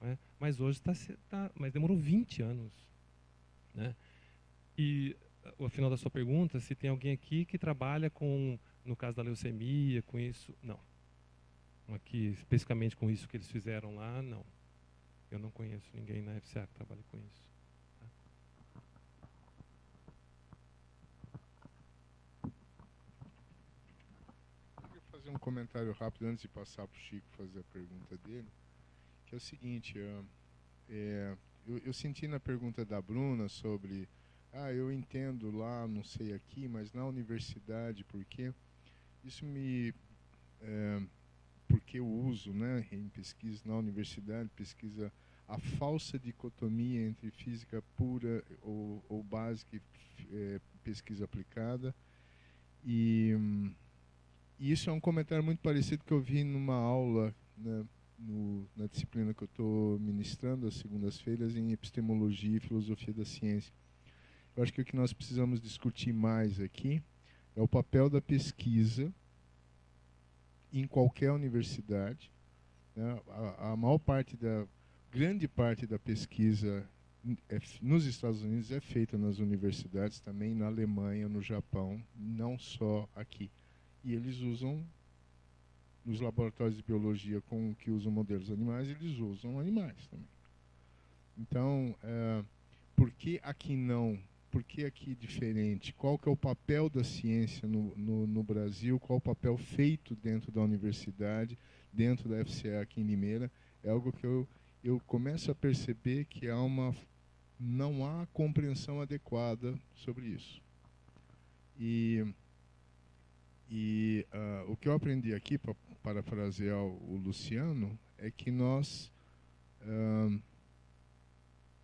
B: Né? Mas hoje mas demorou 20 anos. Né? E, ao final da sua pergunta, se tem alguém aqui que trabalha com, no caso da leucemia, com isso, não. Aqui, especificamente com isso que eles fizeram lá, não. Eu não conheço ninguém na FCA que trabalhe com isso.
A: Eu queria fazer um comentário rápido antes de passar para o Chico fazer a pergunta dele, que é o seguinte, eu senti na pergunta da Bruna sobre, eu entendo lá, não sei aqui, mas na universidade, por quê? Isso porque eu uso, né, em pesquisa na universidade, pesquisa a falsa dicotomia entre física pura ou básica e pesquisa aplicada. E isso é um comentário muito parecido que eu vi numa aula, né, na disciplina que eu estou ministrando às segundas-feiras em epistemologia e filosofia da ciência. Eu acho que o que nós precisamos discutir mais aqui é o papel da pesquisa em qualquer universidade. Né? A maior parte grande parte da pesquisa nos Estados Unidos é feita nas universidades, também na Alemanha, no Japão, não só aqui. E eles usam, nos laboratórios de biologia que usam modelos animais, eles usam animais também. Então, por que aqui não? Por que aqui diferente? Qual que é o papel da ciência no Brasil? Qual o papel feito dentro da universidade, dentro da FCA aqui em Limeira? É algo que eu começo a perceber que não há compreensão adequada sobre isso. E o que eu aprendi aqui, para parafrasear o Luciano, é que nós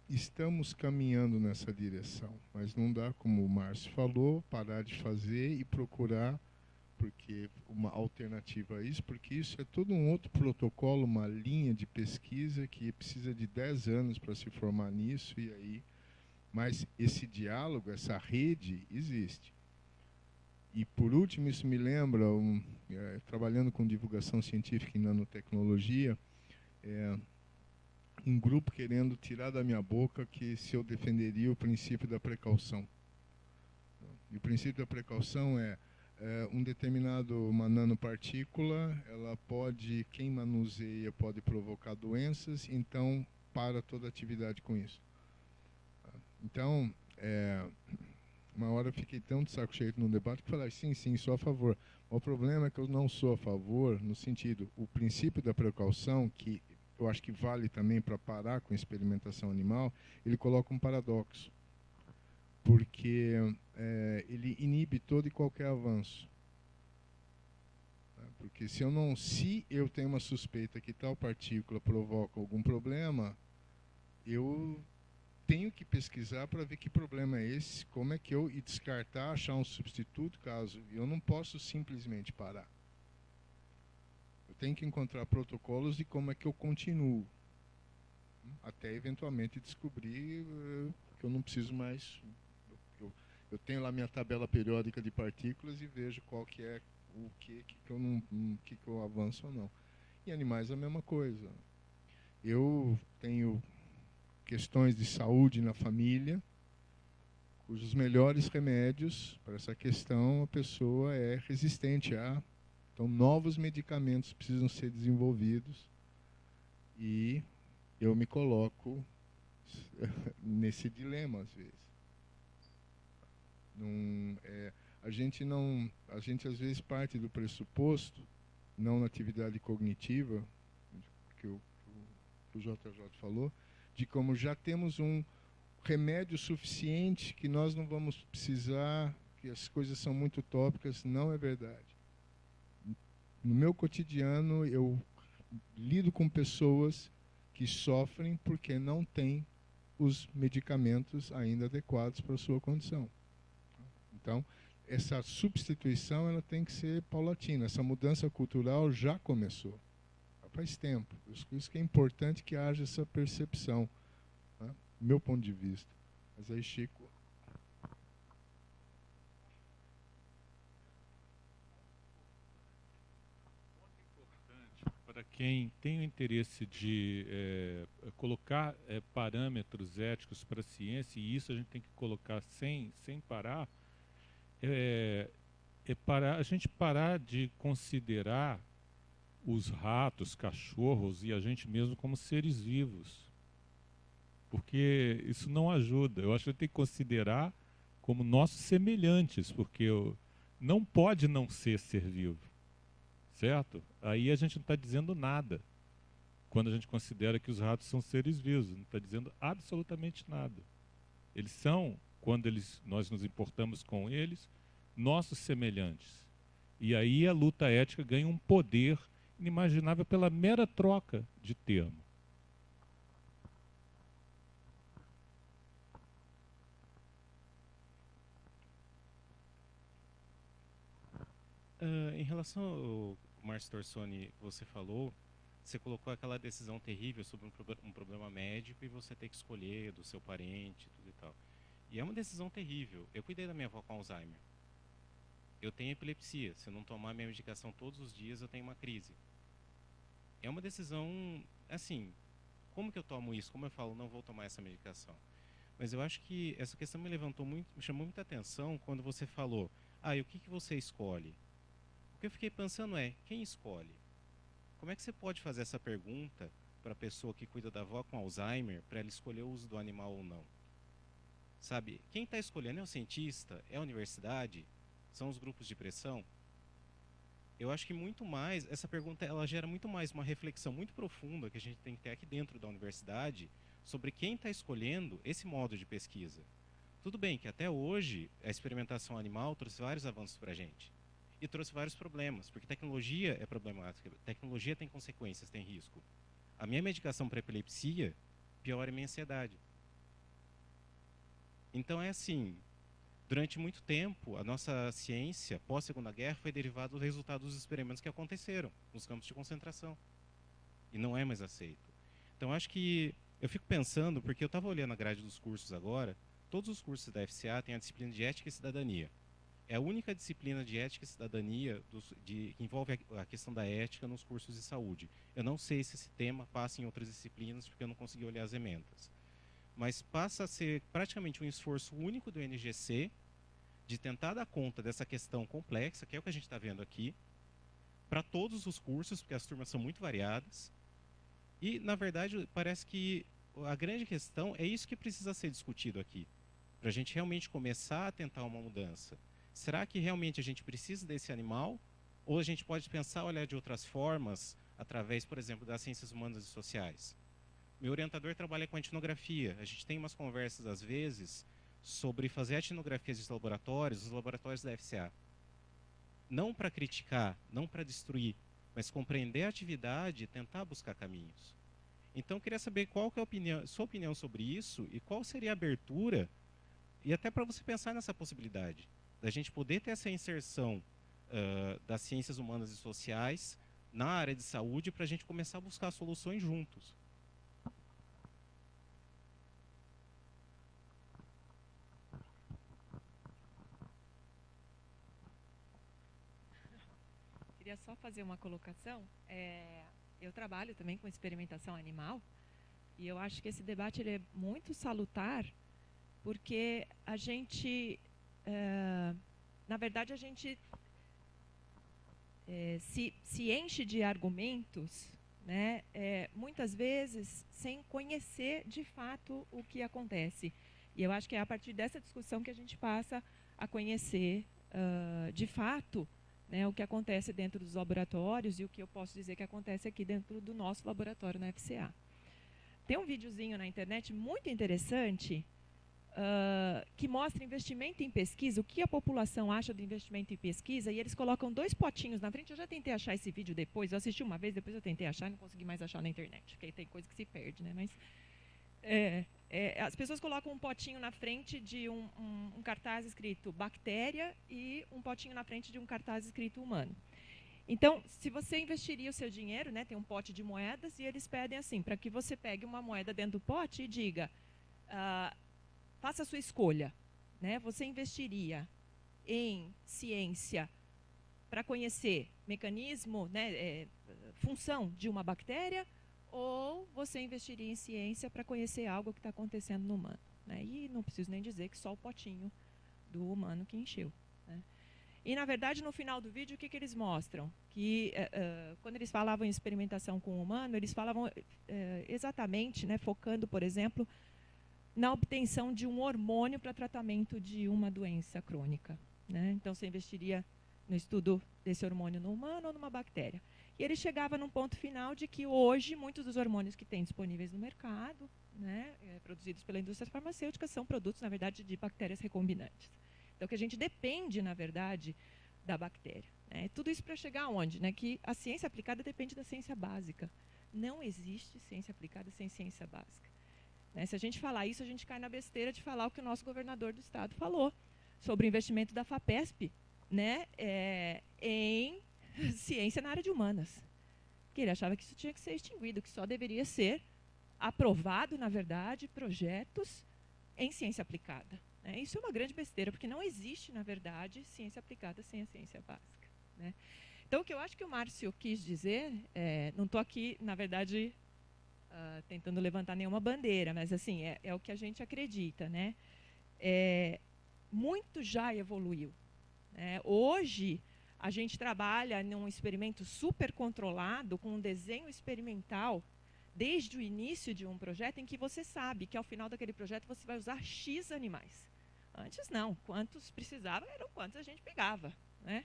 A: estamos caminhando nessa direção, mas não dá, como o Márcio falou, parar de fazer e procurar uma alternativa a isso, porque isso é todo um outro protocolo, uma linha de pesquisa que precisa de 10 anos para se formar nisso, mas esse diálogo, essa rede existe. E, por último, isso me lembra, trabalhando com divulgação científica e nanotecnologia, um grupo querendo tirar da minha boca que se eu defenderia o princípio da precaução. E o princípio da precaução uma nanopartícula, quem manuseia pode provocar doenças, então para toda atividade com isso. Então, uma hora eu fiquei tão de saco cheio no debate que falei, sim, sou a favor. O problema é que eu não sou a favor no sentido, o princípio da precaução, que eu acho que vale também para parar com a experimentação animal, ele coloca um paradoxo. Porque ele inibe todo e qualquer avanço. Porque se eu tenho uma suspeita que tal partícula provoca algum problema, eu tenho que pesquisar para ver que problema é esse, como é que eu... E descartar, achar um substituto, caso... Eu não posso simplesmente parar. Eu tenho que encontrar protocolos de como é que eu continuo. Até, eventualmente, descobrir que eu não preciso mais... Eu tenho lá minha tabela periódica de partículas e vejo qual que é o que eu avanço ou não. E animais a mesma coisa. Eu tenho questões de saúde na família, cujos melhores remédios para essa questão a pessoa é resistente a. Então, novos medicamentos precisam ser desenvolvidos e eu me coloco nesse dilema às vezes. A gente às vezes parte do pressuposto, não na atividade cognitiva, que o JJ falou, de como já temos um remédio suficiente que nós não vamos precisar, que as coisas são muito utópicas. Não é verdade. No meu cotidiano, eu lido com pessoas que sofrem porque não têm os medicamentos ainda adequados para a sua condição. Então, essa substituição ela tem que ser paulatina. Essa mudança cultural já começou. Faz tempo. Por isso que é importante que haja essa percepção, né? Meu ponto de vista. Mas aí, Chico...
D: Para quem tem o interesse de colocar parâmetros éticos para a ciência, e isso a gente tem que colocar sem parar, a gente parar de considerar os ratos, cachorros e a gente mesmo como seres vivos. Porque isso não ajuda. Eu acho que a gente tem que considerar como nossos semelhantes, porque não pode não ser vivo. Certo? Aí a gente não está dizendo nada. Quando a gente considera que os ratos são seres vivos, não está dizendo absolutamente nada. Eles são, quando nós nos importamos com eles, nossos semelhantes. E aí a luta ética ganha um poder inimaginável pela mera troca de termo.
F: Em relação ao Márcio Torsoni, você falou, você colocou aquela decisão terrível sobre um problema médico e você ter que escolher do seu parente, tudo e tal. E é uma decisão terrível. Eu cuidei da minha avó com Alzheimer. Eu tenho epilepsia. Se eu não tomar minha medicação todos os dias, eu tenho uma crise. É uma decisão, assim, como que eu tomo isso? Como eu falo, não vou tomar essa medicação? Mas eu acho que essa questão me chamou muita atenção quando você falou, e o que você escolhe? O que eu fiquei pensando quem escolhe? Como é que você pode fazer essa pergunta para a pessoa que cuida da avó com Alzheimer, para ela escolher o uso do animal ou não? Sabe, quem está escolhendo é o cientista, é a universidade, são os grupos de pressão? Eu acho que muito mais, essa pergunta ela gera muito mais uma reflexão muito profunda que a gente tem que ter aqui dentro da universidade sobre quem está escolhendo esse modo de pesquisa. Tudo bem que até hoje a experimentação animal trouxe vários avanços para a gente. E trouxe vários problemas, porque tecnologia é problemática, tecnologia tem consequências, tem risco. A minha medicação para epilepsia piora a minha ansiedade. Então é assim, durante muito tempo, a nossa ciência, pós-Segunda Guerra, foi derivada do resultado dos experimentos que aconteceram nos campos de concentração. E não é mais aceito. Então acho que, eu fico pensando, porque eu estava olhando a grade dos cursos agora, todos os cursos da FCA têm a disciplina de ética e cidadania. É a única disciplina de ética e cidadania que envolve a questão da ética nos cursos de saúde. Eu não sei se esse tema passa em outras disciplinas, porque eu não consegui olhar as emendas. Mas passa a ser praticamente um esforço único do NGC de tentar dar conta dessa questão complexa, que é o que a gente está vendo aqui, para todos os cursos, porque as turmas são muito variadas. E, na verdade, parece que a grande questão é isso que precisa ser discutido aqui, para a gente realmente começar a tentar uma mudança. Será que realmente a gente precisa desse animal? Ou a gente pode pensar, olhar de outras formas, através, por exemplo, das ciências humanas e sociais? Meu orientador trabalha com etnografia. A gente tem umas conversas, às vezes, sobre fazer etnografias de laboratórios, os laboratórios da FCA. Não para criticar, não para destruir, mas compreender a atividade e tentar buscar caminhos. Então, eu queria saber qual que é sua opinião sobre isso e qual seria a abertura, e até para você pensar nessa possibilidade, da gente poder ter essa inserção das ciências humanas e sociais na área de saúde para a gente começar a buscar soluções juntos.
J: Queria só fazer uma colocação. Eu trabalho também com experimentação animal e eu acho que esse debate ele é muito salutar porque a gente, na verdade, a gente se enche de argumentos, né, muitas vezes sem conhecer de fato o que acontece. E eu acho que é a partir dessa discussão que a gente passa a conhecer de fato, né, o que acontece dentro dos laboratórios e o que eu posso dizer que acontece aqui dentro do nosso laboratório na FCA. Tem um videozinho na internet muito interessante que mostra investimento em pesquisa, o que a população acha do investimento em pesquisa, e eles colocam 2 potinhos na frente. Eu já tentei achar esse vídeo depois, eu assisti uma vez, depois eu tentei achar e não consegui mais achar na internet, porque tem coisa que se perde, né? Mas as pessoas colocam um potinho na frente de um cartaz escrito bactéria e um potinho na frente de um cartaz escrito humano. Então, se você investiria o seu dinheiro, né, tem um pote de moedas e eles pedem assim, para que você pegue uma moeda dentro do pote e diga, faça a sua escolha, né? Você investiria em ciência para conhecer mecanismo, né, função de uma bactéria, ou você investiria em ciência para conhecer algo que está acontecendo no humano, né? E não preciso nem dizer que só o potinho do humano que encheu, né? E, na verdade, no final do vídeo, o que eles mostram? Que, quando eles falavam em experimentação com o humano, eles falavam exatamente, né, focando, por exemplo, na obtenção de um hormônio para tratamento de uma doença crônica, né? Então, você investiria no estudo desse hormônio no humano ou numa bactéria. E ele chegava num ponto final de que hoje muitos dos hormônios que tem disponíveis no mercado, né, produzidos pela indústria farmacêutica, são produtos, na verdade, de bactérias recombinantes. Então, que a gente depende, na verdade, da bactéria, né? Tudo isso para chegar aonde? Né? Que a ciência aplicada depende da ciência básica. Não existe ciência aplicada sem ciência básica, né? Se a gente falar isso, a gente cai na besteira de falar o que o nosso governador do estado falou sobre o investimento da FAPESP, né, em ciência na área de humanas. Que ele achava que isso tinha que ser extinguido, que só deveria ser aprovado, na verdade, projetos em ciência aplicada, né? Isso é uma grande besteira, porque não existe, na verdade, ciência aplicada sem a ciência básica, né? Então, o que eu acho que o Márcio quis dizer, não estou aqui, na verdade, tentando levantar nenhuma bandeira, mas assim, é o que a gente acredita, né? Muito já evoluiu, né? Hoje, a gente trabalha num experimento super controlado, com um desenho experimental, desde o início de um projeto, em que você sabe que ao final daquele projeto você vai usar X animais. Antes não, quantos precisava eram quantos a gente pegava, né?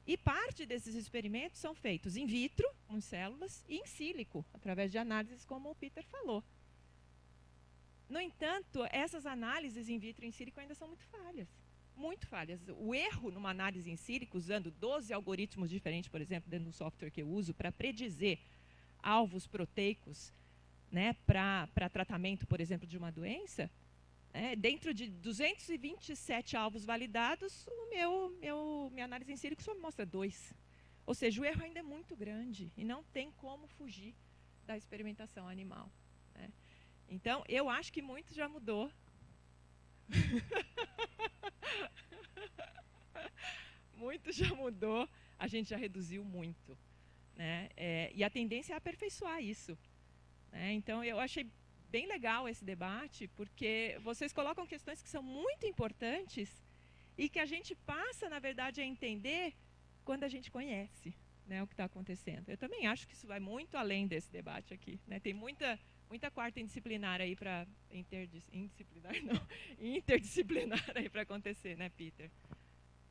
J: E parte desses experimentos são feitos in vitro, com células, e em sílico, através de análises, como o Peter falou. No entanto, essas análises in vitro e in sílico ainda são muito falhas. Muito falhas. O erro numa análise em sílico, usando 12 algoritmos diferentes, por exemplo, dentro do software que eu uso, para predizer alvos proteicos, né, para tratamento, por exemplo, de uma doença, dentro de 227 alvos validados, minha análise em sílico só me mostra 2. Ou seja, o erro ainda é muito grande e não tem como fugir da experimentação animal, né? Então, eu acho que muito já mudou. Muito já mudou, a gente já reduziu muito, né? E a tendência é aperfeiçoar isso, né? Então, eu achei bem legal esse debate, porque vocês colocam questões que são muito importantes e que a gente passa, na verdade, a entender quando a gente conhece, né, o que está acontecendo. Eu também acho que isso vai muito além desse debate aqui, né? Tem muita quarta indisciplinar aí para interdisciplinar aí para acontecer, né, Peter?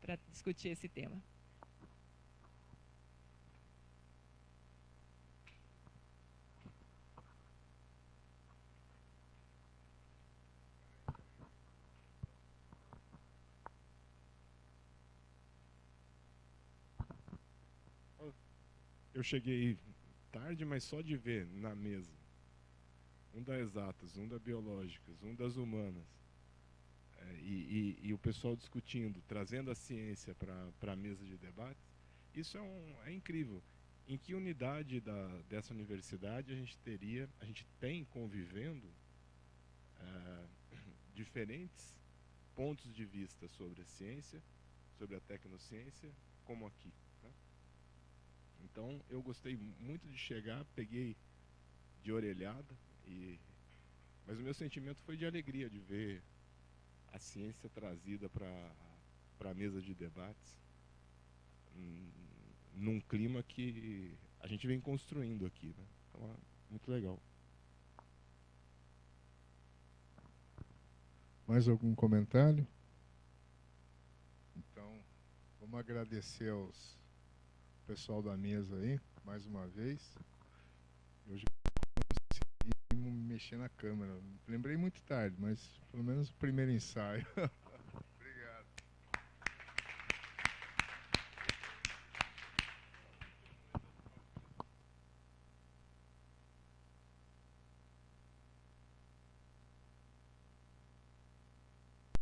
J: Para discutir esse tema.
D: Eu cheguei
A: tarde, mas só de ver na mesa um da exatas, um da biológicas, um das humanas, e o pessoal discutindo, trazendo a ciência para a mesa de debates, isso é incrível. Em que unidade dessa universidade a gente tem convivendo diferentes pontos de vista sobre a ciência, sobre a tecnociência, como aqui, né? Então, eu gostei muito de chegar, peguei de orelhada, mas o meu sentimento foi de alegria de ver a ciência trazida para a mesa de debates, num clima que a gente vem construindo aqui, né? Então, é muito legal.
K: Mais algum comentário? Então, vamos agradecer aos pessoal da mesa aí, mais uma vez. Hoje consegui mexer na câmera. Lembrei muito tarde, mas pelo menos o primeiro ensaio.